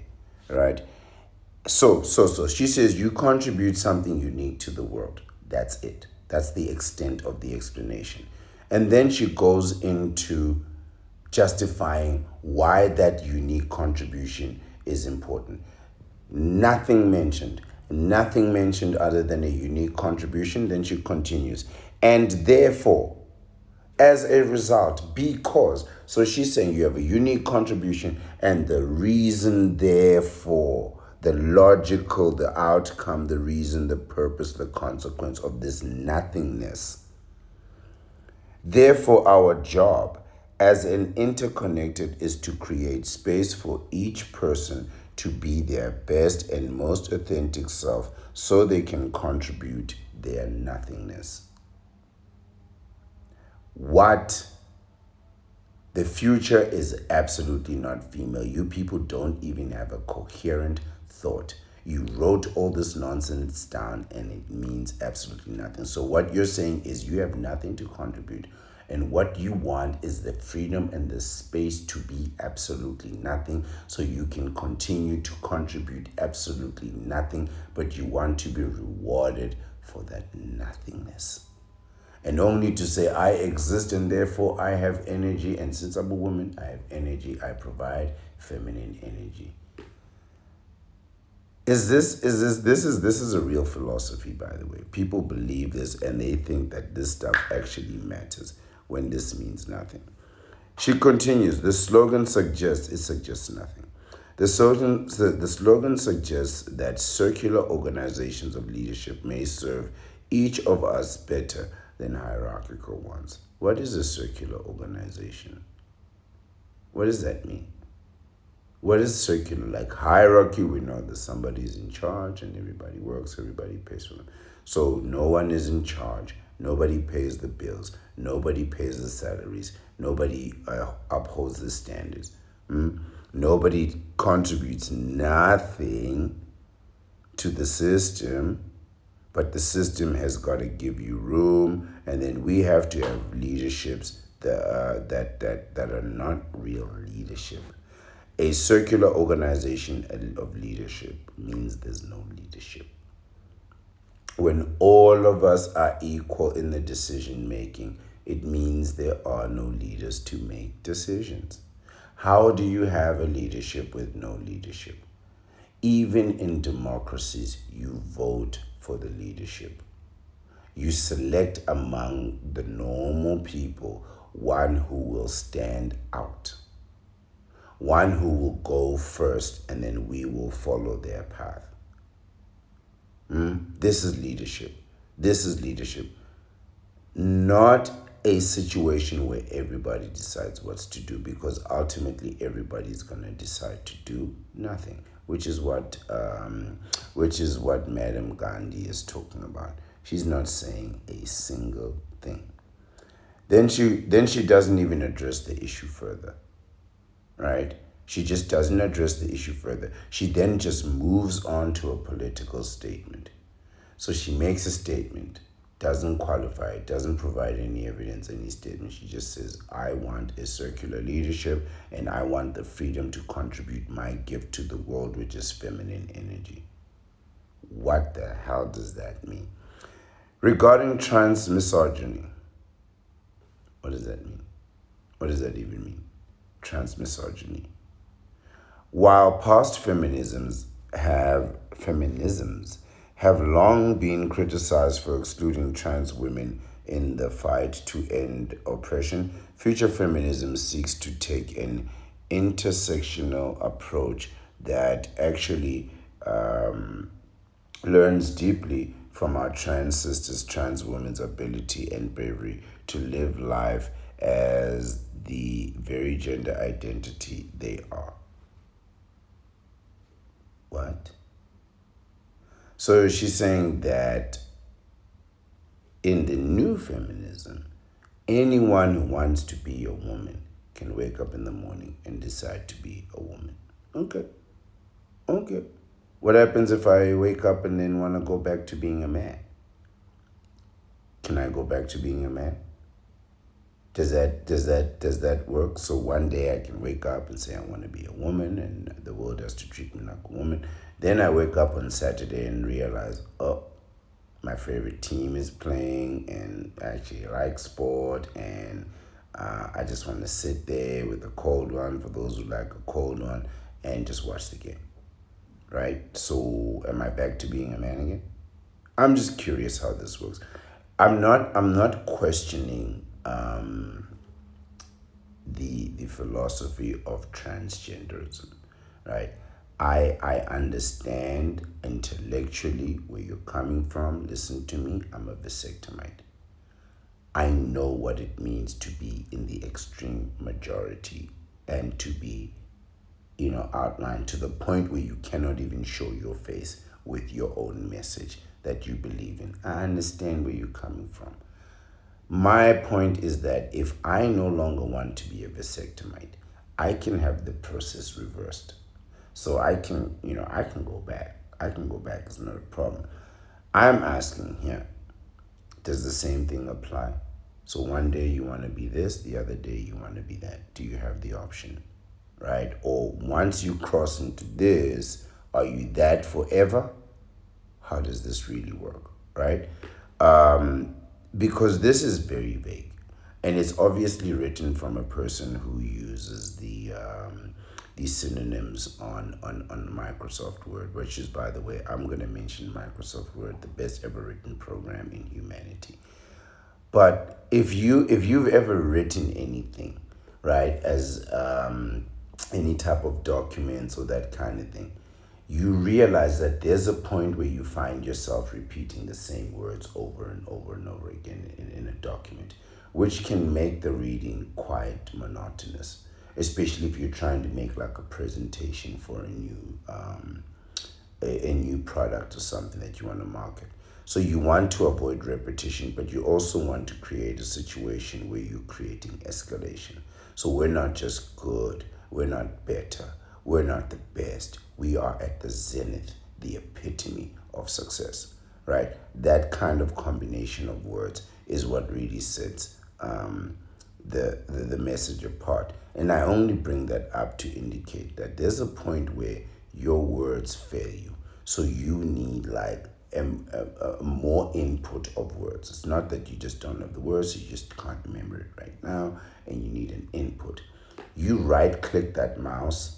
right? So she says you contribute something unique to the world. That's it. That's the extent of the explanation. And then she goes into justifying why that unique contribution is important. Nothing mentioned other than a unique contribution. Then she continues, and therefore, as a result, because, so she's saying you have a unique contribution, and the reason, therefore, the logical, the outcome, the reason, the purpose, the consequence of this nothingness. Therefore, our job as an interconnected is to create space for each person to be their best and most authentic self so they can contribute their nothingness. What? The future is absolutely not female. You people don't even have a coherent thought. You wrote all this nonsense down and it means absolutely nothing. So what you're saying is you have nothing to contribute. And what you want is the freedom and the space to be absolutely nothing so you can continue to contribute absolutely nothing, but you want to be rewarded for that nothingness. And only to say, I exist and therefore I have energy. And since I'm a woman, I have energy. I provide feminine energy. This is a real philosophy, by the way. People believe this and they think that this stuff actually matters when this means nothing. She continues, the slogan suggests nothing. The slogan suggests that circular organizations of leadership may serve each of us better than hierarchical ones. What is a circular organization? What does that mean? What is circular? Like hierarchy, we know that somebody is in charge and everybody works, everybody pays for them. So no one is in charge. Nobody pays the bills. Nobody pays the salaries. Nobody upholds the standards. Nobody contributes nothing to the system, but the system has got to give you room, and then we have to have leaderships that are not real leadership. A circular organization of leadership means there's no leadership. When all of us are equal in the decision making, it means there are no leaders to make decisions. How do you have a leadership with no leadership? Even in democracies, you vote for the leadership. You select among the normal people one who will stand out. One who will go first and then we will follow their path. This is leadership. This is leadership. Not a situation where everybody decides what to do, because ultimately everybody's going to decide to do nothing, which is what Madam Gandhi is talking about. She's not saying a single thing. Then she doesn't even address the issue further. Right? She just doesn't address the issue further. She then just moves on to a political statement. So she makes a statement, doesn't qualify, doesn't provide any evidence, any statement. She just says, I want a circular leadership and I want the freedom to contribute my gift to the world, which is feminine energy. What the hell does that mean? Regarding trans misogyny, what does that mean? What does that even mean? Trans misogyny. While past feminisms have long been criticized for excluding trans women in the fight to end oppression, future feminism seeks to take an intersectional approach that actually learns deeply from our trans sisters, trans women's ability and bravery to live life as the very gender identity they are. What? So she's saying that in the new feminism, anyone who wants to be a woman can wake up in the morning and decide to be a woman. Okay. Okay. What happens if I wake up and then want to go back to being a man? Can I go back to being a man? Does that work? So one day I can wake up and say I want to be a woman and the world has to treat me like a woman. Then I wake up on Saturday and realize, oh, my favorite team is playing and I actually like sport and I just want to sit there with a cold one for those who like a cold one and just watch the game. Right? So am I back to being a man again? I'm just curious how this works. I'm not questioning the philosophy of transgenderism, right? I understand intellectually where you're coming from. Listen to me, I'm a vasectomite. I know what it means to be in the extreme majority and to be, outlined to the point where you cannot even show your face with your own message that you believe in. I understand where you're coming from. My point is that if I no longer want to be a vasectomite, I can have the process reversed. So I can go back. I can go back. It's not a problem. I'm asking here, does the same thing apply? So one day you want to be this, the other day you want to be that. Do you have the option? Right? Or once you cross into this, are you that forever? How does this really work? Right? Because this is very vague. And it's obviously written from a person who uses these synonyms on Microsoft Word, which is, by the way, I'm going to mention Microsoft Word, the best ever written program in humanity. But if you've ever written anything, right, as any type of documents or that kind of thing, you realize that there's a point where you find yourself repeating the same words over and over and over again in a document, which can make the reading quite monotonous, especially if you're trying to make like a presentation for a new product or something that you want to market. So you want to avoid repetition, but you also want to create a situation where you're creating escalation. So we're not just good, we're not better, we're not the best. We are at the zenith, the epitome of success, right? That kind of combination of words is what really sets the message apart. And I only bring that up to indicate that there's a point where your words fail you. So you need like a more input of words. It's not that you just don't have the words, you just can't remember it right now and you need an input. You right click that mouse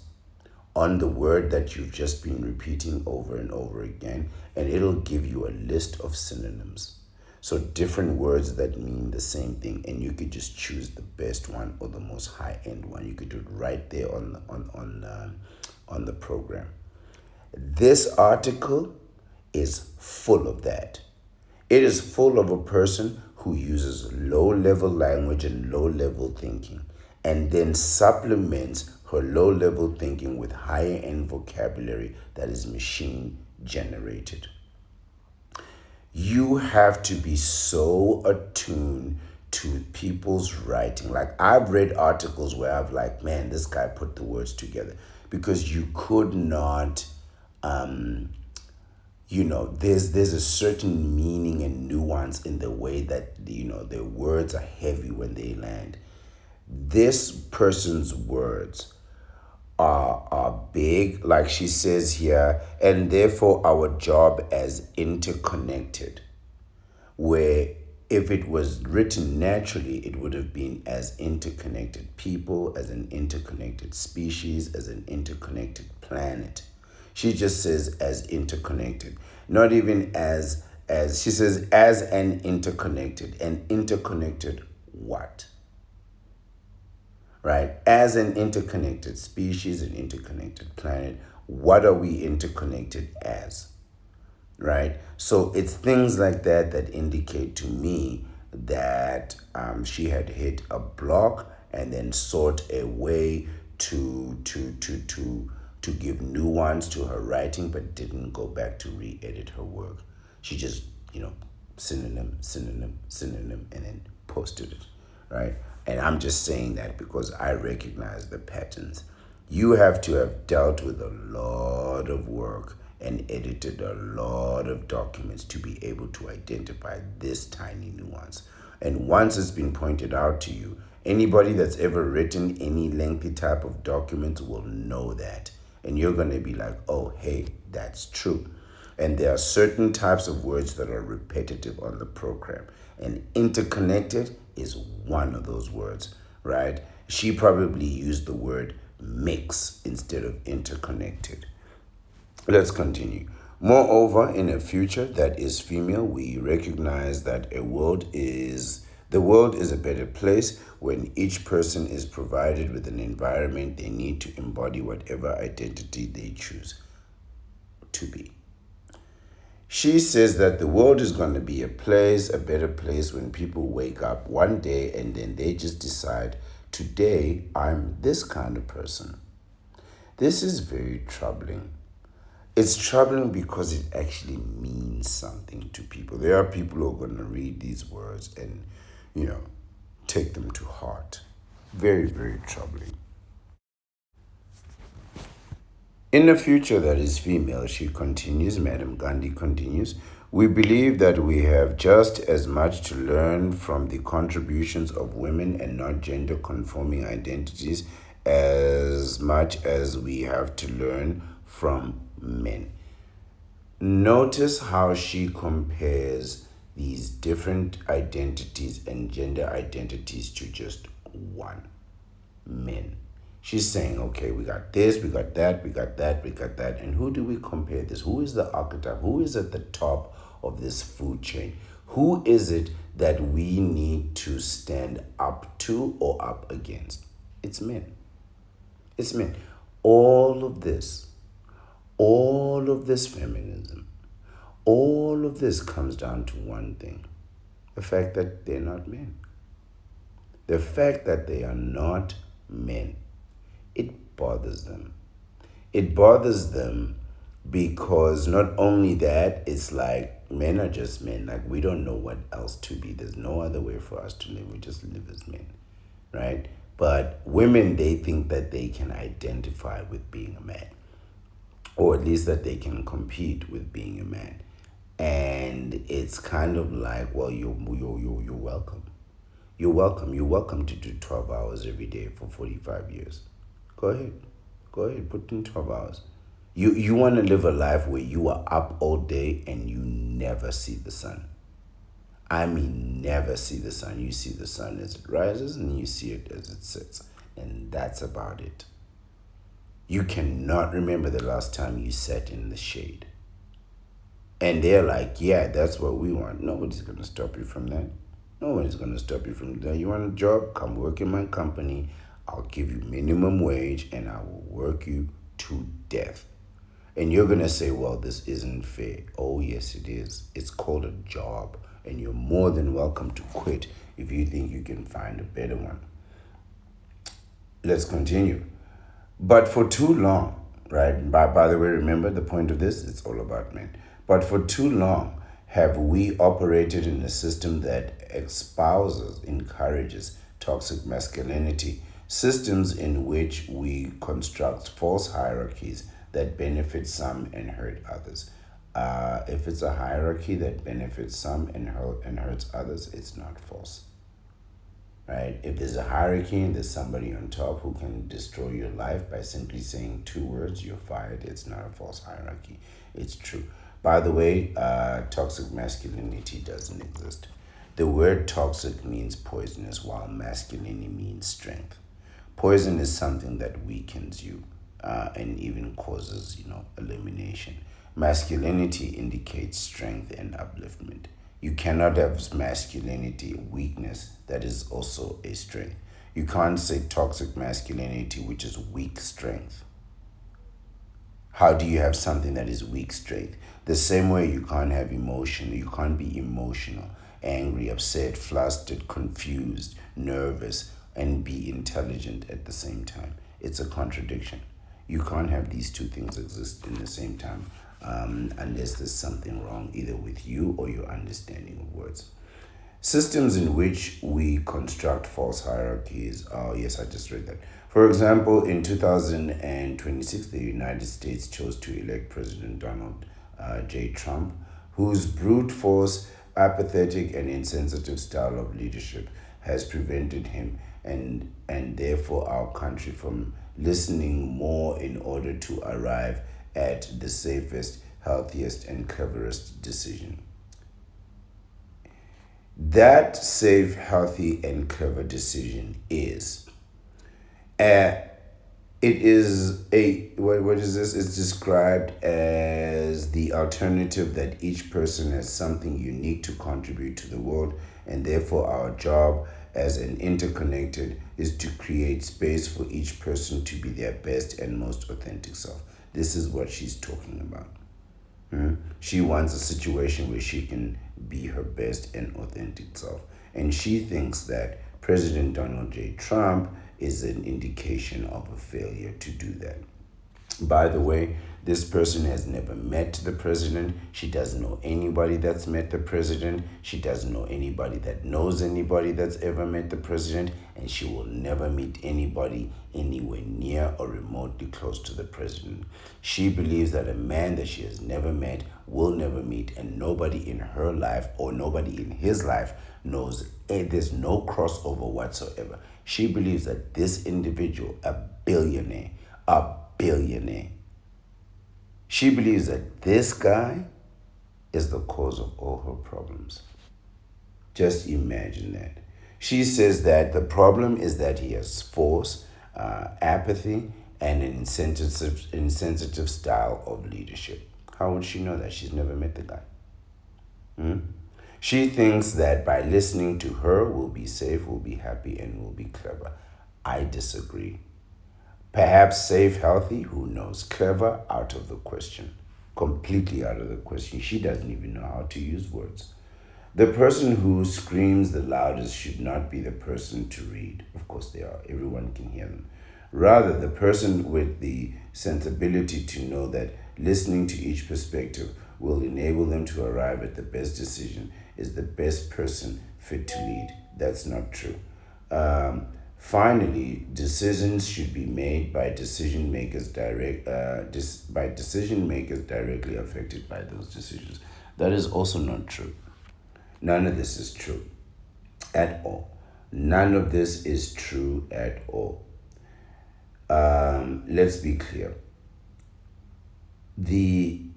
on the word that you've just been repeating over and over again, and it'll give you a list of synonyms. So different words that mean the same thing, and you could just choose the best one or the most high-end one. You could do it right there on the program. This article is full of that. It is full of a person who uses low-level language and low-level thinking, and then supplements her low-level thinking with higher-end vocabulary that is machine-generated. You have to be so attuned to people's writing. Like I've read articles where I've like, man, this guy put the words together because you could not there's a certain meaning and nuance in the way that the words are heavy when they land. This person's words are big, like she says here, and therefore our job as interconnected, where if it was written naturally, it would have been as interconnected people, as an interconnected species, as an interconnected planet. She just says as interconnected, not even as she says as an interconnected what? Right? As an interconnected species, an interconnected planet, what are we interconnected as? Right? So it's things like that that indicate to me that she had hit a block and then sought a way to give nuance to her writing, but didn't go back to re-edit her work. She just synonym, and then posted it, right? And I'm just saying that because I recognize the patterns. You have to have dealt with a lot of work and edited a lot of documents to be able to identify this tiny nuance. And once it's been pointed out to you, anybody that's ever written any lengthy type of document will know that. And you're going to be like, oh, hey, that's true. And there are certain types of words that are repetitive on the program. And interconnected is one of those words, right? She probably used the word mix instead of interconnected. Let's continue. Moreover, in a future that is female, we recognize that the world is a better place when each person is provided with an environment they need to embody whatever identity they choose to be. She says that the world is going to be a better place when people wake up one day and then they just decide, today I'm this kind of person. This is very troubling. It's troubling because it actually means something to people. There are people who are going to read these words and, take them to heart. Very, very troubling. In the future that is female, she continues, Madam Gandhi continues, we believe that we have just as much to learn from the contributions of women and not gender conforming identities as much as we have to learn from men. Notice how she compares these different identities and gender identities to just one: men. She's saying, okay, we got this, we got that, we got that, we got that. And who do we compare this? Who is the archetype? Who is at the top of this food chain? Who is it that we need to stand up to or up against? It's men. It's men. All of this feminism, all of this comes down to one thing: the fact that they're not men. The fact that they are not men. It bothers them. It bothers them because not only that, it's like men are just men. Like we don't know what else to be. There's no other way for us to live. We just live as men, right? But women, they think that they can identify with being a man, or at least that they can compete with being a man. And it's kind of like, well, you're welcome. You're welcome. You're welcome to do 12 hours every day for 45 years. Go ahead, put in 12 hours. You want to live a life where you are up all day and you never see the sun. I mean, never see the sun. You see the sun as it rises and you see it as it sets. And that's about it. You cannot remember the last time you sat in the shade. And they're like, yeah, that's what we want. Nobody's going to stop you from that. Nobody's going to stop you from that. You want a job? Come work in my company. I'll give you minimum wage and I will work you to death. And you're going to say, well, this isn't fair. Oh, yes, it is. It's called a job. And you're more than welcome to quit if you think you can find a better one. Let's continue. But for too long, right? By the way, remember the point of this? It's all about men. But for too long Have we operated in a system that espouses, encourages toxic masculinity, systems in which we construct false hierarchies that benefit some and hurt others? If it's a hierarchy that benefits some and hurts others, it's not false. Right? If there's a hierarchy and there's somebody on top who can destroy your life by simply saying two words, you're fired. It's not a false hierarchy. It's true. By the way, toxic masculinity doesn't exist. The word toxic means poisonous, while masculinity means strength. Poison is something that weakens you and even causes, elimination. Masculinity indicates strength and upliftment. You cannot have masculinity, weakness, that is also a strength. You can't say toxic masculinity, which is weak strength. How do you have something that is weak strength? The same way you can't have emotion, you can't be emotional, angry, upset, flustered, confused, nervous, and be intelligent at the same time. It's a contradiction. You can't have these two things exist in the same time unless there's something wrong either with you or your understanding of words. Systems in which we construct false hierarchies. Oh, yes, I just read that. For example, in 2026, the United States chose to elect President Donald J. Trump, whose brute force, apathetic, and insensitive style of leadership has prevented him and therefore our country from listening more in order to arrive at the safest, healthiest, and cleverest decision. That safe, healthy, and clever decision is it is what is this? It's described as the alternative that each person has something unique to contribute to the world, and therefore our job as an interconnected is to create space for each person to be their best and most authentic self. This is what she's talking about. She wants a situation where she can be her best and authentic self. And she thinks that President Donald J. Trump is an indication of a failure to do that. By the way, this person has never met the president. She doesn't know anybody that's met the president. She doesn't know anybody that knows anybody that's ever met the president. And she will never meet anybody anywhere near or remotely close to the president. She believes that a man that she has never met, will never meet, and nobody in her life or nobody in his life knows. There's no crossover whatsoever. She believes that this individual, a billionaire, she believes that this guy is the cause of all her problems. Just imagine that. She says that the problem is that he has force, apathy, and an insensitive style of leadership. How would she know that? She's never met the guy. She thinks that by listening to her, we'll be safe, we'll be happy, and we'll be clever. I disagree. Perhaps safe, healthy, who knows? Clever, out of the question. Completely out of the question. She doesn't even know how to use words. The person who screams the loudest should not be the person to read. Of course they are. Everyone can hear them. Rather, the person with the sensibility to know that listening to each perspective will enable them to arrive at the best decision is the best person fit to lead. That's not true. Finally, decisions should be made by decision makers directly affected by those decisions. That is also not true. None of this is true at all. None of this is true at all. Let's be clear. The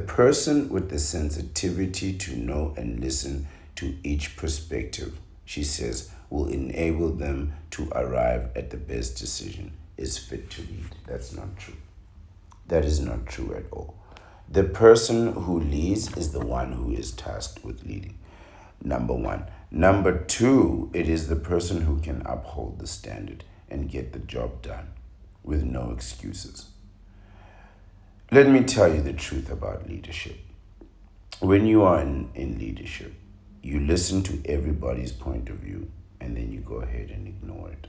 person with the sensitivity to know and listen to each perspective, she says, will enable them to arrive at the best decision, is fit to lead. That's not true. That is not true at all. The person who leads is the one who is tasked with leading. Number one. Number two, it is the person who can uphold the standard and get the job done with no excuses. Let me tell you the truth about leadership. When you are in leadership, you listen to everybody's point of view and then you go ahead and ignore it.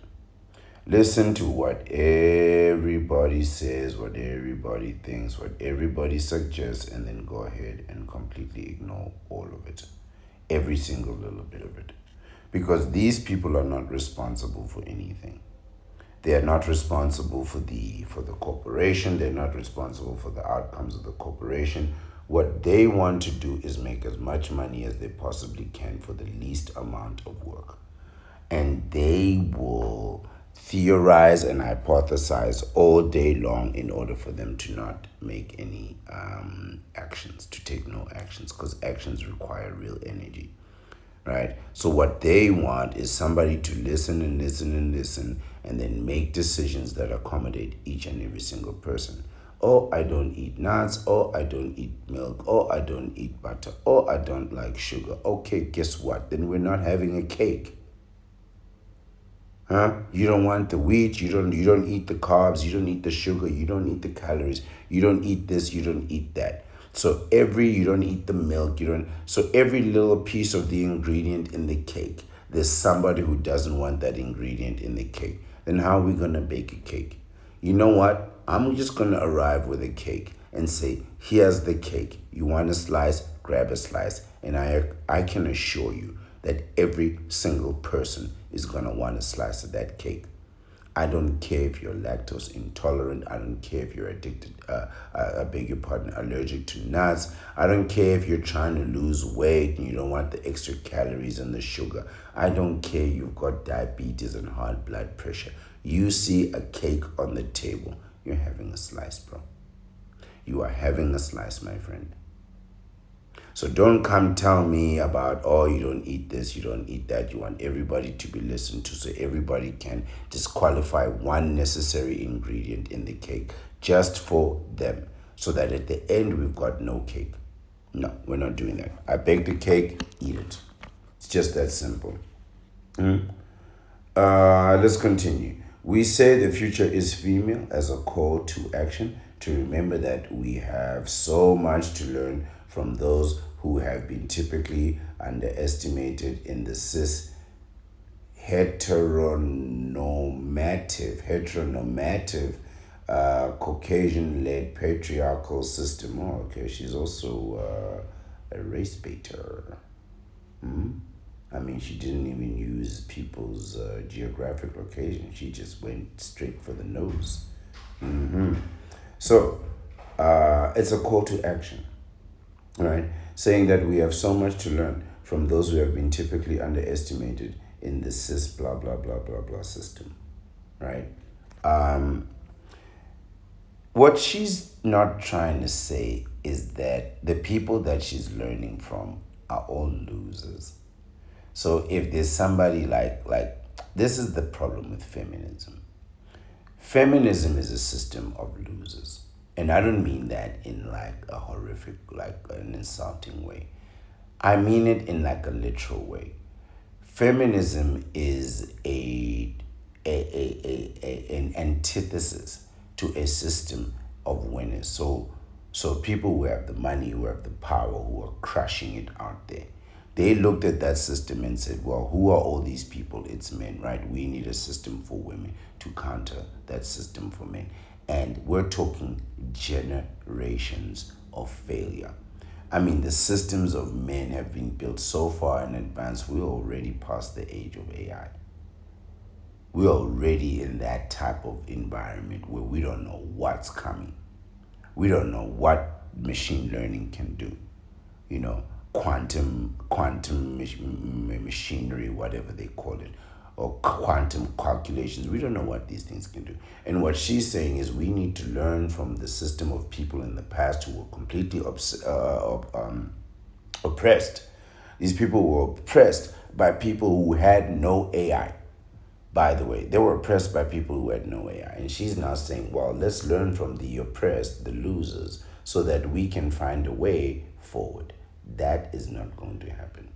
Listen to what everybody says, what everybody thinks, what everybody suggests, and then go ahead and completely ignore all of it. Every single little bit of it. Because these people are not responsible for anything. They are not responsible for the corporation. They're not responsible for the outcomes of the corporation. What they want to do is make as much money as they possibly can for the least amount of work. And they will theorize and hypothesize all day long in order for them to not make any actions, to take no actions, because actions require real energy, right? So what they want is somebody to listen and listen and listen and then make decisions that accommodate each and every single person. Oh, I don't eat nuts. Oh, I don't eat milk. Oh, I don't eat butter. Oh, I don't like sugar. Okay, guess what? Then we're not having a cake. Huh? You don't want the wheat, you don't eat the carbs, you don't eat the sugar, you don't eat the calories, you don't eat this, you don't eat that. So you don't eat the milk, so every little piece of the ingredient in the cake, there's somebody who doesn't want that ingredient in the cake. Then how are we gonna bake a cake? You know what? I'm just gonna arrive with a cake and say, here's the cake. You want a slice? Grab a slice. And I can assure you that every single person is going to want a slice of that cake. I don't care if you're lactose intolerant. I don't care if you're addicted, I beg your pardon, allergic to nuts. I don't care if you're trying to lose weight and you don't want the extra calories and the sugar. I don't care you've got diabetes and high blood pressure. You see a cake on the table, you're having a slice, bro. You are having a slice, my friend. So don't come tell me about, oh, you don't eat this, you don't eat that. You want everybody to be listened to so everybody can disqualify one necessary ingredient in the cake just for them. So that at the end, we've got no cake. No, we're not doing that. I bake the cake, eat it. It's just that simple. Let's continue. We say the future is female as a call to action to remember that we have so much to learn from those who have been typically underestimated in the cis heteronormative Caucasian-led patriarchal system. Oh, okay, she's also a race baiter. I mean, she didn't even use people's geographic location. She just went straight for the nose. So, it's a call to action, right? Saying that we have so much to learn from those who have been typically underestimated in the cis blah, blah, blah, blah, blah system, right? What she's not trying to say is that the people that she's learning from are all losers. So if there's somebody like this is the problem with feminism. Feminism is a system of losers. And I don't mean that in like a horrific, like an insulting way. I mean it in like a literal way. Feminism is an antithesis to a system of winners. So people who have the money, who have the power, who are crushing it out there, they looked at that system and said, well, who are all these people? It's men, right? We need a system for women to counter that system for men. And we're talking generations of failure. I mean, the systems of men have been built so far in advance, we're already past the age of AI. We're already in that type of environment where we don't know what's coming. We don't know what machine learning can do. You know, quantum machinery, whatever they call it, or quantum calculations. We don't know what these things can do. And what she's saying is we need to learn from the system of people in the past who were completely oppressed. These people were oppressed by people who had no AI. By the way, they were oppressed by people who had no AI. And she's now saying, well, let's learn from the oppressed, the losers, so that we can find a way forward. That is not going to happen.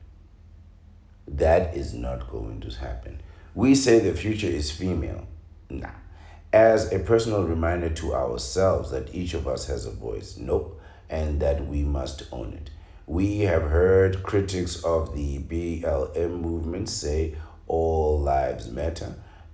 That is not going to happen. We say the future is female. Nah. As a personal reminder to ourselves that each of us has a voice. Nope. And that we must own it. We have heard critics of the BLM movement say all lives matter.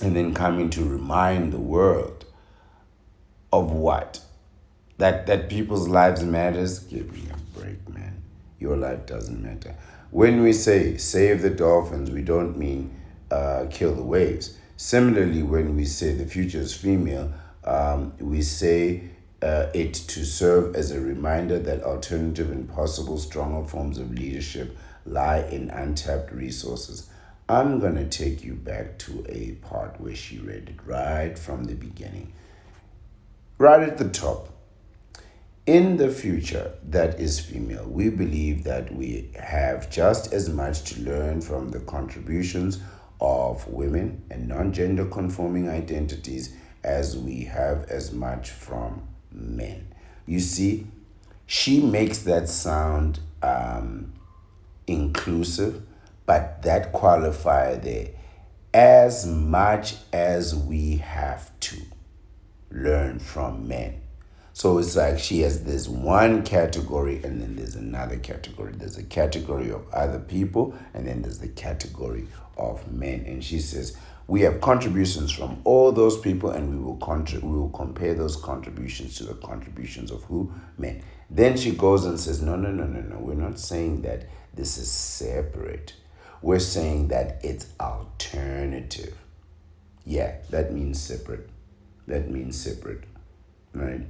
and then coming to remind the world of what? That people's lives matters. Give me a break, man. Your life doesn't matter. When we say save the dolphins, we don't mean kill the waves. Similarly, when we say the future is female, we say it to serve as a reminder that alternative and possible stronger forms of leadership lie in untapped resources. I'm going to take you back to a part where she read it right from the beginning. Right at the top. In the future that is female, we believe that we have just as much to learn from the contributions of women and non gender conforming identities as we have as much from men. You see, she makes that sound inclusive, but that qualifier there, as much as we have to learn from men. So it's like she has this one category and then there's another category. There's a category of other people and then there's the category of men. And she says, we have contributions from all those people and we will compare those contributions to the contributions of who? Men. Then she goes and says, no. We're not saying that this is separate. We're saying that it's alternative. Yeah, that means separate. Right?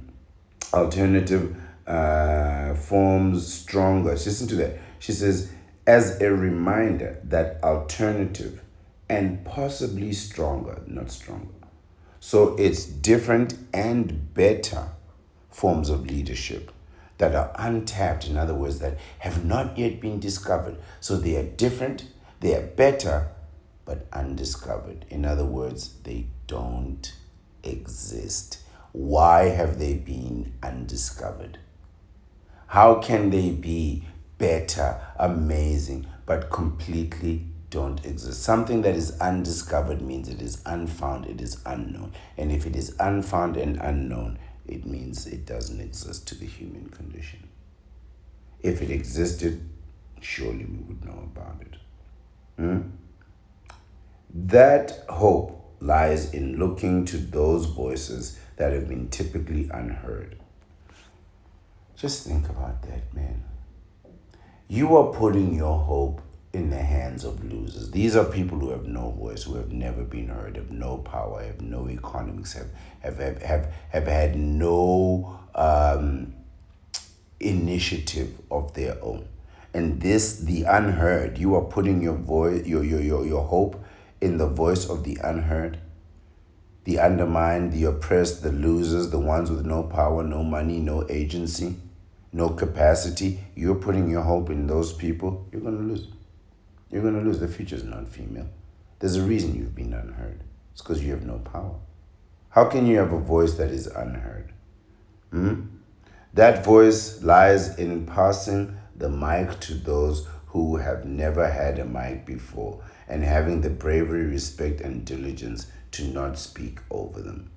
Alternative forms stronger. Listen to that. She says, as a reminder that alternative and possibly stronger, not stronger. So it's different and better forms of leadership that are untapped, in other words, that have not yet been discovered. So they are different, they are better, but undiscovered. In other words, they don't exist. Why have they been undiscovered? How can they be better, amazing, but completely don't exist? Something that is undiscovered means it is unfound, it is unknown. And if it is unfound and unknown, it means it doesn't exist to the human condition. If it existed, surely we would know about it. That hope lies in looking to those voices that have been typically unheard. Just think about that, man. You are putting your hope in the hands of losers. These are people who have no voice, who have never been heard, have no power, have no economics, have had no initiative of their own. And this, the unheard, you are putting your voice, your hope in the voice of the unheard, the undermined, the oppressed, the losers, the ones with no power, no money, no agency, no capacity. You're putting your hope in those people, you're going to lose. You're going to lose. The future is not female. There's a reason you've been unheard. It's because you have no power. How can you have a voice that is unheard? That voice lies in passing the mic to those who have never had a mic before and having the bravery, respect, and diligence to not speak over them.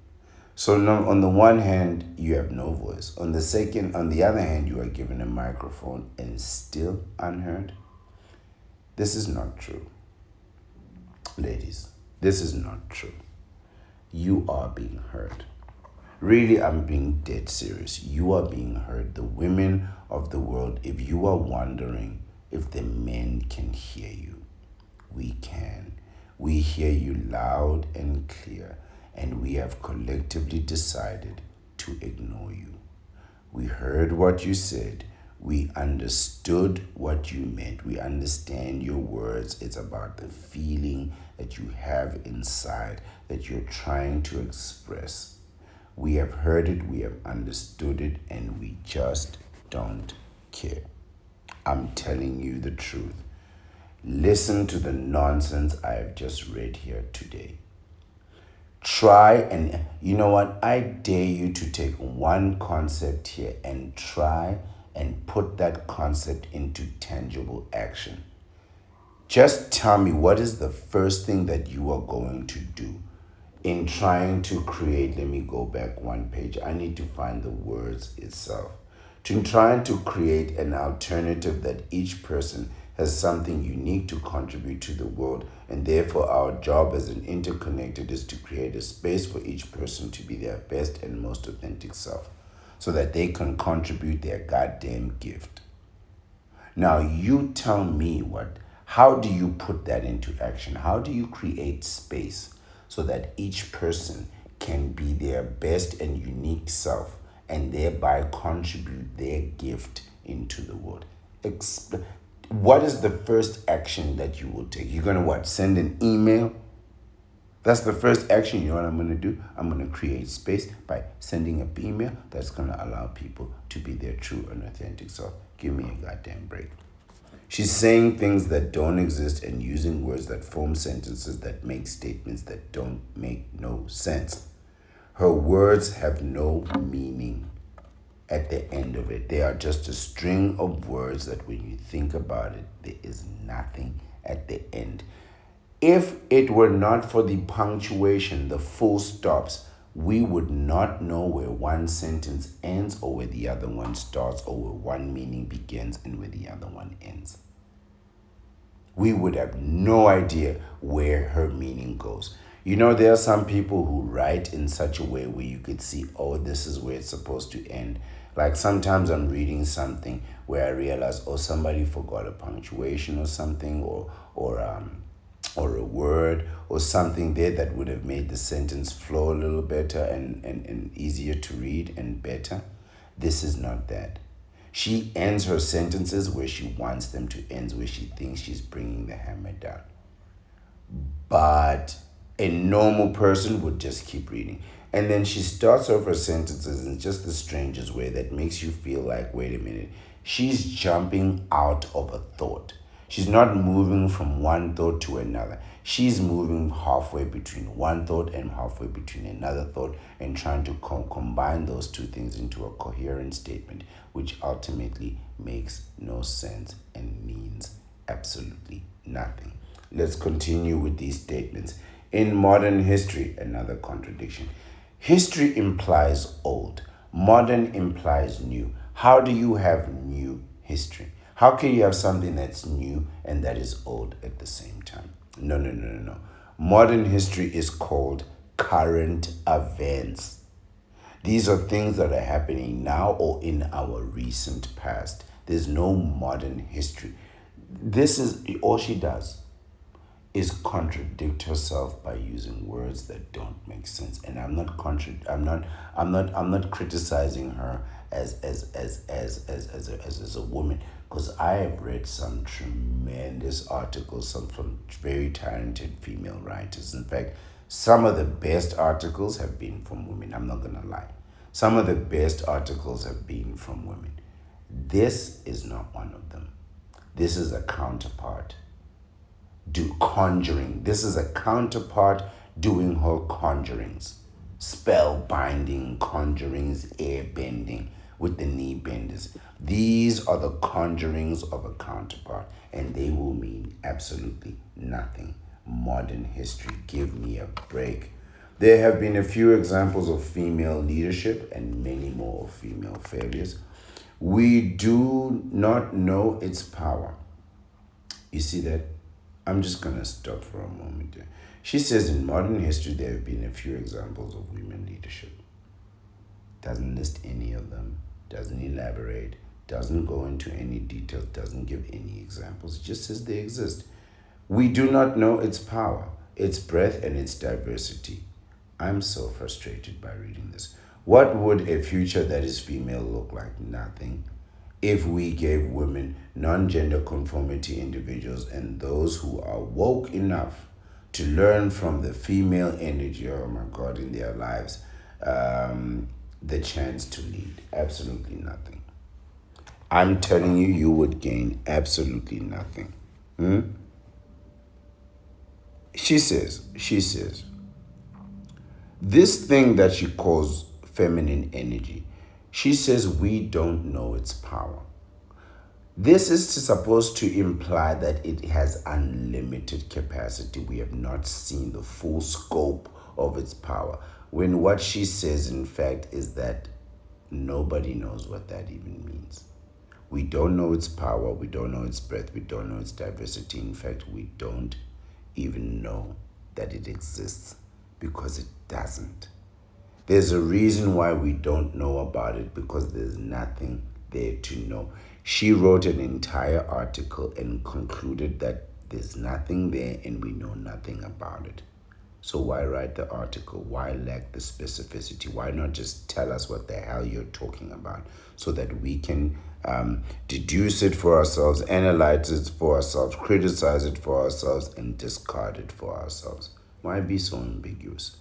So no, on the one hand, you have no voice. On the other hand, you are given a microphone and still unheard. This is not true. Ladies, this is not true. You are being heard. Really, I'm being dead serious. You are being heard. The women of the world, if you are wondering if the men can hear you, we can. We hear you loud and clear, and we have collectively decided to ignore you. We heard what you said. We understood what you meant. We understand your words. It's about the feeling that you have inside that you're trying to express. We have heard it, we have understood it, and we just don't care. I'm telling you the truth. Listen to the nonsense I have just read here today. Try and, you know what? I dare you to take one concept here and try and put that concept into tangible action. Just tell me, what is the first thing that you are going to do in trying to create? Let me go back one page. I need to find the words itself. To trying to create an alternative that each person has something unique to contribute to the world, and therefore our job as an interconnected is to create a space for each person to be their best and most authentic self so that they can contribute their goddamn gift. Now you tell me how do you put that into action? How do you create space so that each person can be their best and unique self and thereby contribute their gift into the world? What is the first action that you will take? You're going to what? Send an email? That's the first action. You know what I'm going to do? I'm going to create space by sending an email that's going to allow people to be their true and authentic self. Give me a goddamn break. She's saying things that don't exist and using words that form sentences that make statements that don't make no sense. Her words have no meaning at the end of it. They are just a string of words that when you think about it, there is nothing at the end. If it were not for the punctuation, the full stops, we would not know where one sentence ends or where the other one starts or where one meaning begins and where the other one ends. We would have no idea where her meaning goes. You know, there are some people who write in such a way where you could see, oh, this is where it's supposed to end. Like sometimes I'm reading something where I realize, oh, somebody forgot a punctuation or something, or a word or something there that would have made the sentence flow a little better and easier to read and better. This is not that. She ends her sentences where she wants them to end, where she thinks she's bringing the hammer down. But a normal person would just keep reading. And then she starts off her sentences in just the strangest way that makes you feel like, wait a minute, she's jumping out of a thought. She's not moving from one thought to another. She's moving halfway between one thought and halfway between another thought and trying to combine those two things into a coherent statement, which ultimately makes no sense and means absolutely nothing. Let's continue with these statements. In modern history, another contradiction. History implies old. Modern implies new. How do you have new history? How can you have something that's new and that is old at the same time? No. Modern history is called current events. These are things that are happening now or in our recent past. There's no modern history. This is all she does is contradict herself by using words that don't make sense. And I'm not criticizing her as a woman, because I have read some tremendous articles from very talented female writers. In fact, some of the best articles have been from women. I'm not gonna lie. Some of the best articles have been from women. This is not one of them. This is a counterpart. Conjuring. This is a counterpart doing her conjurings. Spell binding, conjurings, air bending with the knee benders. These are the conjurings of a counterpart, and they will mean absolutely nothing. Modern history, give me a break. There have been a few examples of female leadership and many more of female failures. We do not know its power. You see that? I'm just going to stop for a moment there. She says in modern history there have been a few examples of women leadership. Doesn't list any of them, doesn't elaborate, doesn't go into any details, doesn't give any examples. It just says they exist. We do not know its power, its breadth, and its diversity. I'm so frustrated by reading this. What would a future that is female look like? Nothing. If we gave women non-gender conformity individuals and those who are woke enough to learn from the female energy, oh my God, in their lives, the chance to lead. Absolutely nothing. I'm telling you, you would gain absolutely nothing. She says, this thing that she calls feminine energy, she says we don't know its power. This is supposed to imply that it has unlimited capacity. We have not seen the full scope of its power. When what she says, in fact, is that nobody knows what that even means. We don't know its power, we don't know its breadth, we don't know its diversity. In fact, we don't even know that it exists because it doesn't. There's a reason why we don't know about it, because there's nothing there to know. She wrote an entire article and concluded that there's nothing there and we know nothing about it. So why write the article? Why lack the specificity? Why not just tell us what the hell you're talking about so that we can deduce it for ourselves, analyze it for ourselves, criticize it for ourselves, and discard it for ourselves? Why be so ambiguous?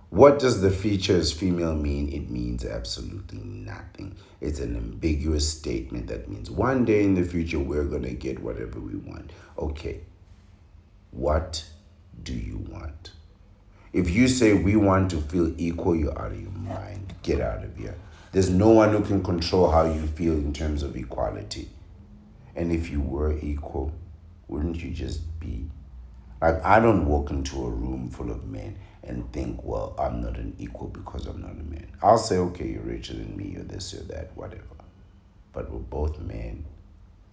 What does the feature as female mean? It means absolutely nothing. It's an ambiguous statement that means one day in the future we're going to get whatever we want. Okay, what do you want? If you say we want to feel equal, you're out of your mind. Get out of here. There's no one who can control how you feel in terms of equality. And if you were equal, wouldn't you just be? Like, I don't walk into a room full of men and think, well, I'm not an equal because I'm not a man. I'll say, okay, you're richer than me, you're this, you're that, whatever. But we're both men.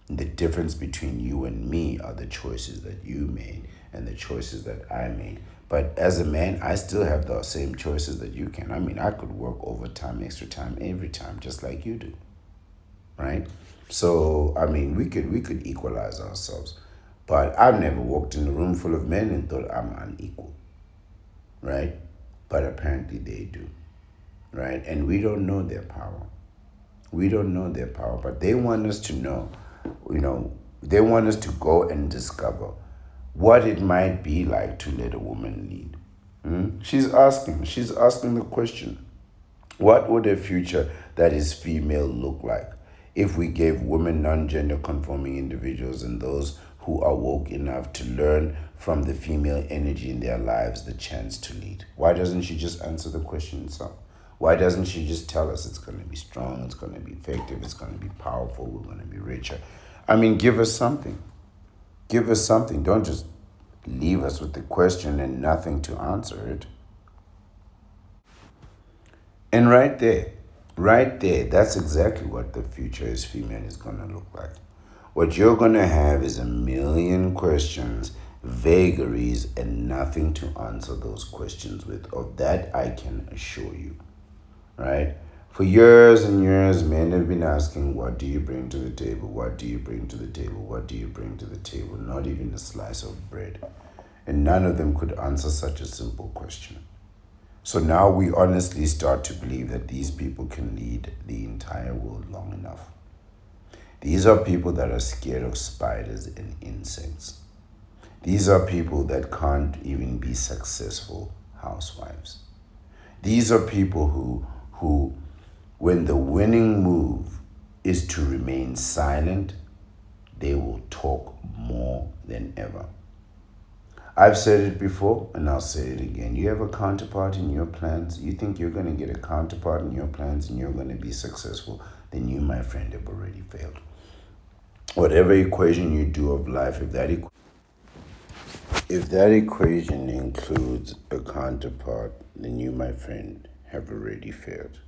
The difference between you and me are the choices that you made and the choices that I made. But as a man, I still have the same choices that you can. I mean, I could work overtime, extra time, every time, just like you do, right? So, I mean, we could equalize ourselves. But I've never walked in a room full of men and thought I'm unequal, right? But apparently they do, right? And we don't know their power. We don't know their power, but they want us to know, they want us to go and discover what it might be like to let a woman lead. She's asking the question, what would a future that is female look like if we gave women non-gender conforming individuals and those who are woke enough to learn from the female energy in their lives the chance to lead? Why doesn't she just answer the question itself? Why doesn't she just tell us it's going to be strong, it's going to be effective, it's going to be powerful, we're going to be richer? I mean, give us something. Give us something. Don't just leave us with the question and nothing to answer it. And right there, that's exactly what the future as female is going to look like. What you're going to have is a million questions, vagaries, and nothing to answer those questions with. Of that, I can assure you, right? For years and years, men have been asking, what do you bring to the table? What do you bring to the table? What do you bring to the table? Not even a slice of bread. And none of them could answer such a simple question. So now we honestly start to believe that these people can lead the entire world long enough. These are people that are scared of spiders and insects. These are people that can't even be successful housewives. These are people who, when the winning move is to remain silent, they will talk more than ever. I've said it before and I'll say it again. You have a counterpart in your plans. You think you're going to get a counterpart in your plans and you're going to be successful, then you, my friend, have already failed. Whatever equation you do of life, if that equation includes a counterpart, then you, my friend, have already failed.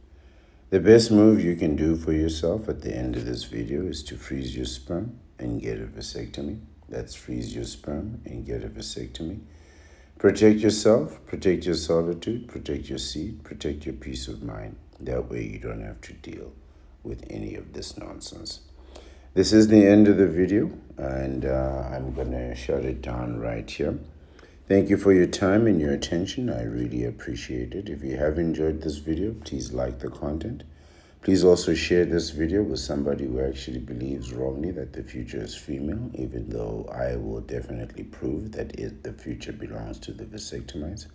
The best move you can do for yourself at the end of this video is to freeze your sperm and get a vasectomy. That's freeze your sperm and get a vasectomy. Protect yourself, protect your solitude, protect your seed, protect your peace of mind. That way you don't have to deal with any of this nonsense. This is the end of the video, and I'm going to shut it down right here. Thank you for your time and your attention. I really appreciate it. If you have enjoyed this video, please like the content. Please also share this video with somebody who actually believes wrongly that the future is female, even though I will definitely prove that the future belongs to the vasectomites.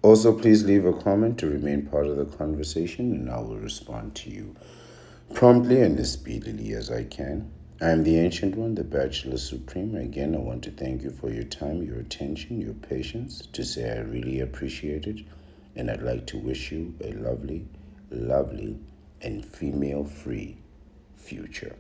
Also, please leave a comment to remain part of the conversation, and I will respond to you promptly and as speedily as I can. I am the Ancient One, the Bachelor Supreme. Again, I want to thank you for your time, your attention, your patience, to say I really appreciate it, and I'd like to wish you a lovely, lovely, and female-free future.